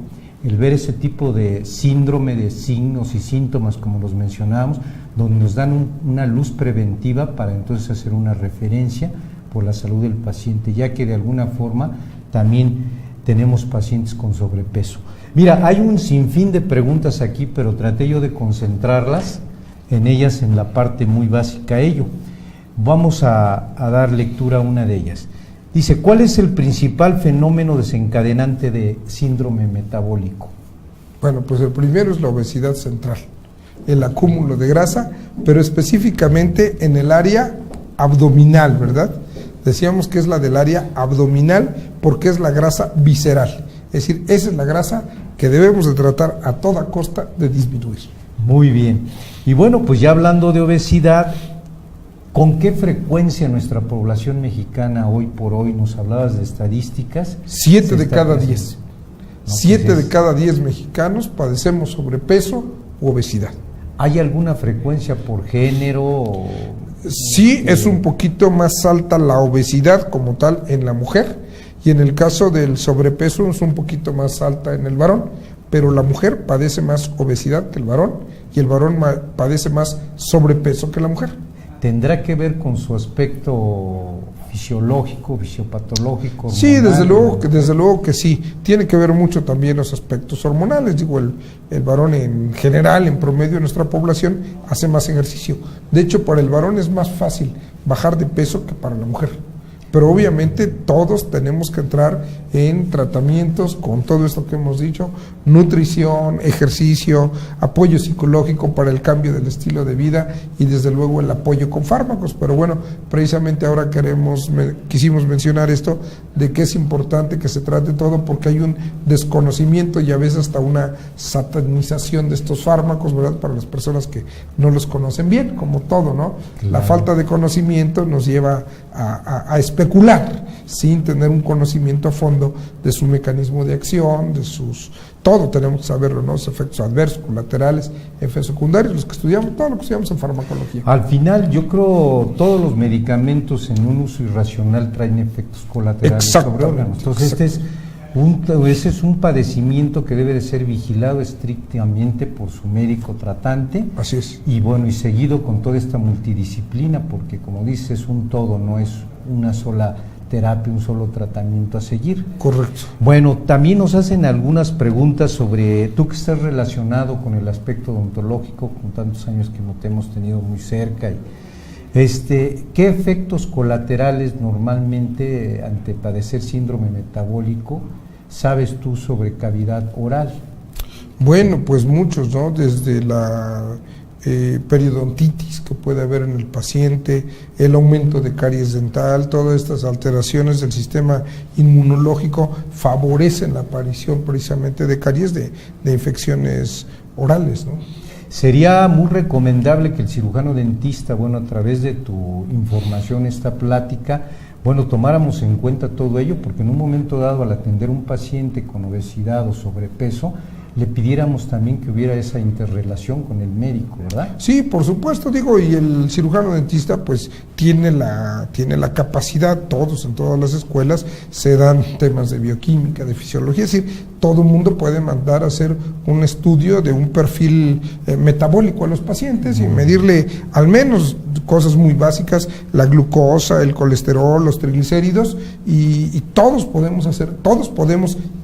el ver ese tipo de síndrome, de signos y síntomas, como los mencionábamos, donde nos dan una luz preventiva para entonces hacer una referencia por la salud del paciente, ya que de alguna forma también tenemos pacientes con sobrepeso. Mira, hay un sinfín de preguntas aquí, pero traté yo de concentrarlas en ellas, en la parte muy básica de ello. Vamos a dar lectura a una de ellas. Dice, ¿cuál es el principal fenómeno desencadenante de síndrome metabólico? Bueno, pues el primero es la obesidad central, el acúmulo de grasa, pero específicamente en el área abdominal, ¿verdad? Decíamos que es la del área abdominal porque es la grasa visceral. Es decir, esa es la grasa que debemos de tratar a toda costa de disminuir. Muy bien. Y bueno, pues ya hablando de obesidad, ¿con qué frecuencia nuestra población mexicana hoy por hoy, nos hablabas de estadísticas? 7 de cada 10. 7 de cada 10 mexicanos padecemos sobrepeso u obesidad. ¿Hay alguna frecuencia por género? Sí, es un poquito más alta la obesidad como tal en la mujer, y en el caso del sobrepeso es un poquito más alta en el varón, pero la mujer padece más obesidad que el varón y el varón padece más sobrepeso que la mujer. ¿Tendrá que ver con su aspecto fisiológico, fisiopatológico? Sí, hormonal? desde luego que sí. Tiene que ver mucho también los aspectos hormonales. Digo, el varón en general, en promedio de nuestra población, hace más ejercicio. De hecho, para el varón es más fácil bajar de peso que para la mujer. Pero obviamente todos tenemos que entrar en tratamientos con todo esto que hemos dicho, nutrición, ejercicio, apoyo psicológico para el cambio del estilo de vida y desde luego el apoyo con fármacos. Pero bueno, precisamente ahora quisimos mencionar esto de que es importante que se trate todo porque hay un desconocimiento y a veces hasta una satanización de estos fármacos, ¿verdad? Para las personas que no los conocen bien, como todo, ¿no? Claro. La falta de conocimiento nos lleva a especular sin tener un conocimiento a fondo de su mecanismo de acción, de sus... Todo tenemos que saberlo, ¿no? Los efectos adversos, colaterales, efectos secundarios, los que estudiamos, todo lo que estudiamos en farmacología. Al final, yo creo todos los medicamentos en un uso irracional traen efectos colaterales sobre órganos. Entonces, ese es un padecimiento que debe de ser vigilado estrictamente por su médico tratante. Así es. Y bueno, y seguido con toda esta multidisciplina, porque como dices, es un todo, no es una sola terapia, un solo tratamiento a seguir. Correcto. Bueno, también nos hacen algunas preguntas sobre, tú que estás relacionado con el aspecto odontológico, con tantos años que te hemos tenido muy cerca, y ¿qué efectos colaterales normalmente ante padecer síndrome metabólico sabes tú sobre cavidad oral? Bueno, pues muchos, ¿no? Desde la periodontitis que puede haber en el paciente, el aumento de caries dental, todas estas alteraciones del sistema inmunológico favorecen la aparición precisamente de caries de infecciones orales, ¿no? Sería muy recomendable que el cirujano dentista, bueno, a través de tu información, esta plática, bueno, tomáramos en cuenta todo ello, porque en un momento dado, al atender un paciente con obesidad o sobrepeso, le pidiéramos también que hubiera esa interrelación con el médico, ¿verdad? Sí, por supuesto, digo, y el cirujano dentista pues tiene la capacidad, todos en todas las escuelas se dan temas de bioquímica, de fisiología, es decir, todo el mundo puede mandar a hacer un estudio de un perfil metabólico a los pacientes y medirle al menos cosas muy básicas, la glucosa, el colesterol, los triglicéridos, y todos podemos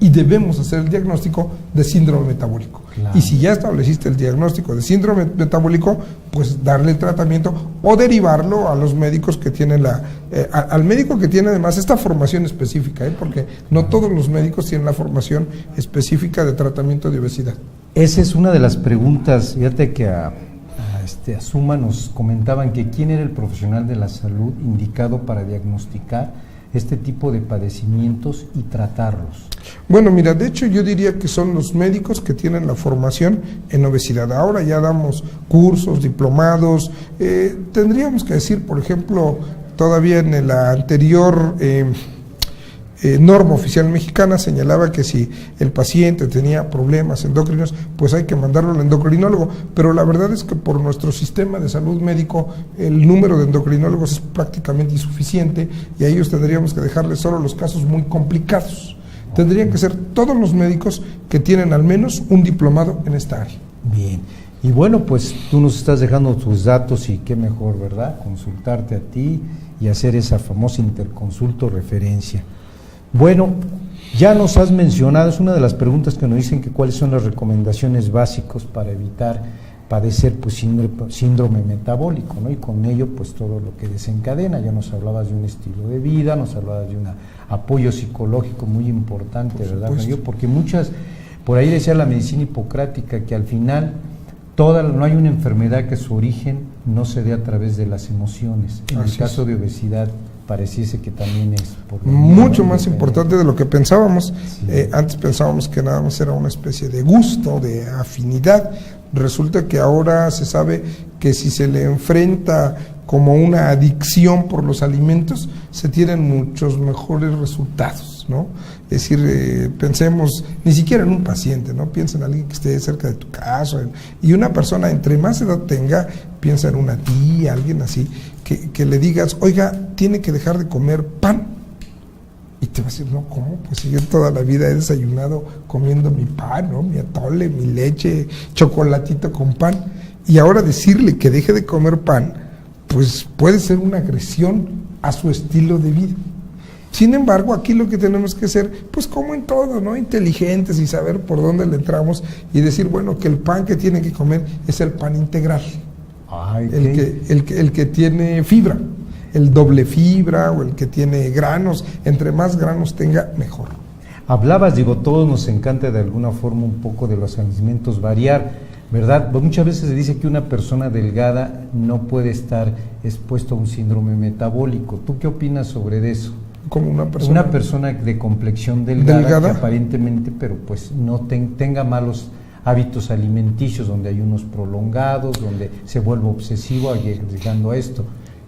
y debemos hacer el diagnóstico de síndrome metabólico. Claro. Y si ya estableciste el diagnóstico de síndrome metabólico, pues darle el tratamiento o derivarlo a los médicos que tienen al médico que tiene además esta formación específica, porque no todos los médicos tienen la formación específica de tratamiento de obesidad. Esa es una de las preguntas, fíjate que a Suma nos comentaban que quién era el profesional de la salud indicado para diagnosticar este tipo de padecimientos y tratarlos. Bueno, mira, de hecho yo diría que son los médicos que tienen la formación en obesidad. Ahora ya damos cursos, diplomados, tendríamos que decir, por ejemplo, todavía en la anterior norma oficial mexicana señalaba que si el paciente tenía problemas endocrinos, pues hay que mandarlo al endocrinólogo, pero la verdad es que por nuestro sistema de salud médico el número de endocrinólogos es prácticamente insuficiente y a ellos tendríamos que dejarles solo los casos muy complicados. Tendrían que ser todos los médicos que tienen al menos un diplomado en esta área. Bien, y bueno, pues tú nos estás dejando tus datos y qué mejor, ¿verdad? Consultarte a ti y hacer esa famosa interconsulta referencia. Bueno, ya nos has mencionado, es una de las preguntas que nos dicen que cuáles son las recomendaciones básicas para evitar padecer pues síndrome metabólico, ¿no? Y con ello pues todo lo que desencadena. Ya nos hablabas de un estilo de vida, nos hablabas de un apoyo psicológico muy importante, ¿verdad? Porque por ahí decía la medicina hipocrática que al final no hay una enfermedad que su origen no se dé a través de las emociones. En el caso de obesidad pareciese que también es mucho más importante de lo que pensábamos. Sí. Antes pensábamos que nada más era una especie de gusto, de afinidad. Resulta que ahora se sabe que si se le enfrenta como una adicción por los alimentos, se tienen muchos mejores resultados, ¿no? Es decir, pensemos ni siquiera en un paciente, ¿no? Piensa en alguien que esté cerca de tu casa, y una persona entre más edad tenga, piensa en una tía, alguien así, que le digas, oiga, tiene que dejar de comer pan, Y te va a decir, no, ¿cómo? Pues si yo toda la vida he desayunado comiendo mi pan, ¿no? Mi atole, mi leche, chocolatito con pan. Y ahora decirle que deje de comer pan, pues puede ser una agresión a su estilo de vida. Sin embargo, aquí lo que tenemos que ser, pues como en todo, ¿no? Inteligentes y saber por dónde le entramos y decir, bueno, que el pan que tiene que comer es el pan integral. Ay, el que tiene fibra, el doble fibra o el que tiene granos, entre más granos tenga, mejor. Hablabas, digo, todos nos encanta de alguna forma un poco de los alimentos variar, ¿verdad? Muchas veces se dice que una persona delgada no puede estar expuesto a un síndrome metabólico. ¿Tú qué opinas sobre eso? Como una persona de complexión delgada, que aparentemente, pero pues no tenga malos hábitos alimenticios, donde hay unos prolongados, donde se vuelve obsesivo llegando a esto.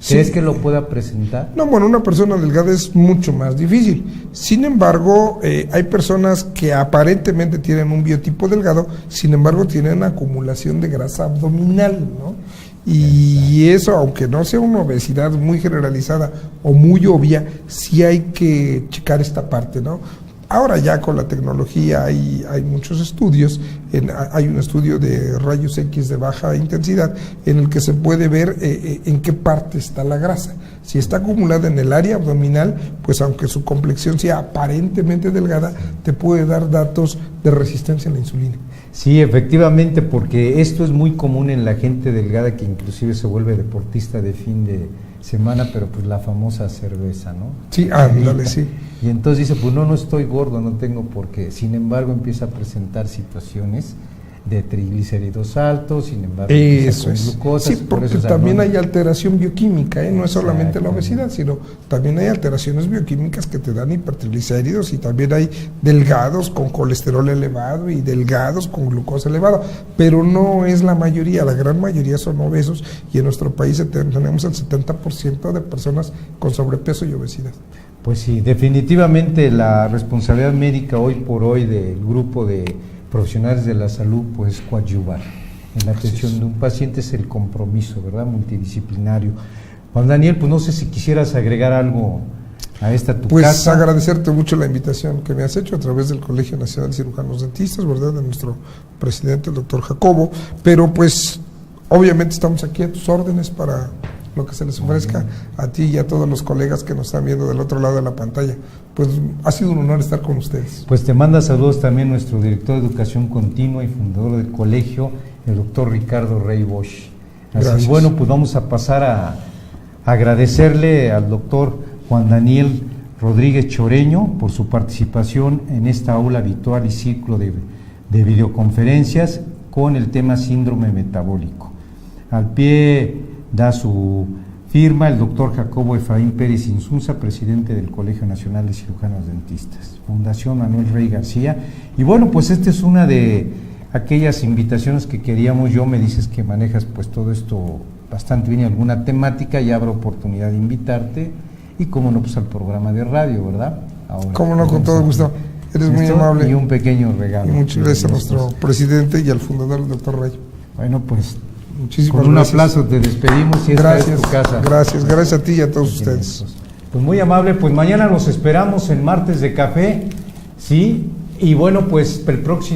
¿Crees que lo pueda presentar? No, bueno, una persona delgada es mucho más difícil. Sin embargo, hay personas que aparentemente tienen un biotipo delgado, sin embargo tienen acumulación de grasa abdominal, ¿no? Y eso, aunque no sea una obesidad muy generalizada o muy obvia, sí hay que checar esta parte, ¿no? Ahora ya con la tecnología hay muchos estudios, hay un estudio de rayos X de baja intensidad en el que se puede ver en qué parte está la grasa. Si está acumulada en el área abdominal, pues aunque su complexión sea aparentemente delgada, te puede dar datos de resistencia a la insulina. Sí, efectivamente, porque esto es muy común en la gente delgada que inclusive se vuelve deportista de fin de semana, pero pues la famosa cerveza, ¿no? Sí, ándale, sí. Y entonces dice, pues no estoy gordo, no tengo por qué. Sin embargo, empieza a presentar situaciones de triglicéridos altos, sin embargo, eso con es. glucosa. Sí, porque también hay alteración bioquímica, no es solamente la obesidad, sino también hay alteraciones bioquímicas que te dan hipertriglicéridos y también hay delgados con colesterol elevado y delgados con glucosa elevada, pero no es la mayoría, la gran mayoría son obesos y en nuestro país tenemos el 70% de personas con sobrepeso y obesidad. Pues sí, definitivamente la responsabilidad médica hoy por hoy del grupo de profesionales de la salud, pues coadyuvar en la atención de un paciente es el compromiso, ¿verdad? Multidisciplinario. Juan Daniel, pues no sé si quisieras agregar algo a esta tu pues casa. Pues agradecerte mucho la invitación que me has hecho a través del Colegio Nacional de Cirujanos Dentistas, ¿verdad? De nuestro presidente, el doctor Jacobo, pero pues obviamente estamos aquí a tus órdenes para lo que se les ofrezca a ti y a todos los colegas que nos están viendo del otro lado de la pantalla. Pues ha sido un honor estar con ustedes. Pues te manda saludos también nuestro director de Educación Continua y fundador del colegio, el doctor Ricardo Rey Bosch. Así, bueno, pues vamos a pasar a agradecerle al doctor Juan Daniel Rodríguez Choreño por su participación en esta aula habitual y ciclo de videoconferencias con el tema síndrome metabólico. Al pie da su firma el doctor Jacobo Efraín Pérez Insunza, presidente del Colegio Nacional de Cirujanos Dentistas, Fundación Manuel Rey García. Y bueno, pues esta es una de aquellas invitaciones que queríamos. Yo me dices que manejas pues todo esto bastante bien, alguna temática, y habrá oportunidad de invitarte, y cómo no, pues al programa de radio, ¿verdad? Ahora, cómo no, con todo gusto. Eres muy amable. Y un pequeño regalo. Y muchas gracias a nuestro presidente y al fundador, el doctor Rey. Bueno, pues muchísimas con un aplauso te despedimos y esta es tu casa. Gracias a ti y a todos ustedes. Pues muy amable, pues mañana los esperamos en Martes de Café, ¿sí? Y bueno, pues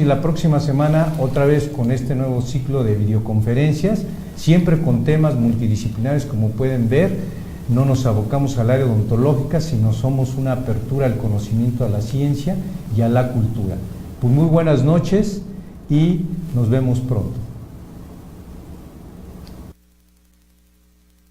la próxima semana otra vez con este nuevo ciclo de videoconferencias, siempre con temas multidisciplinares, como pueden ver. No nos abocamos al área odontológica, sino somos una apertura al conocimiento, a la ciencia y a la cultura. Pues muy buenas noches y nos vemos pronto.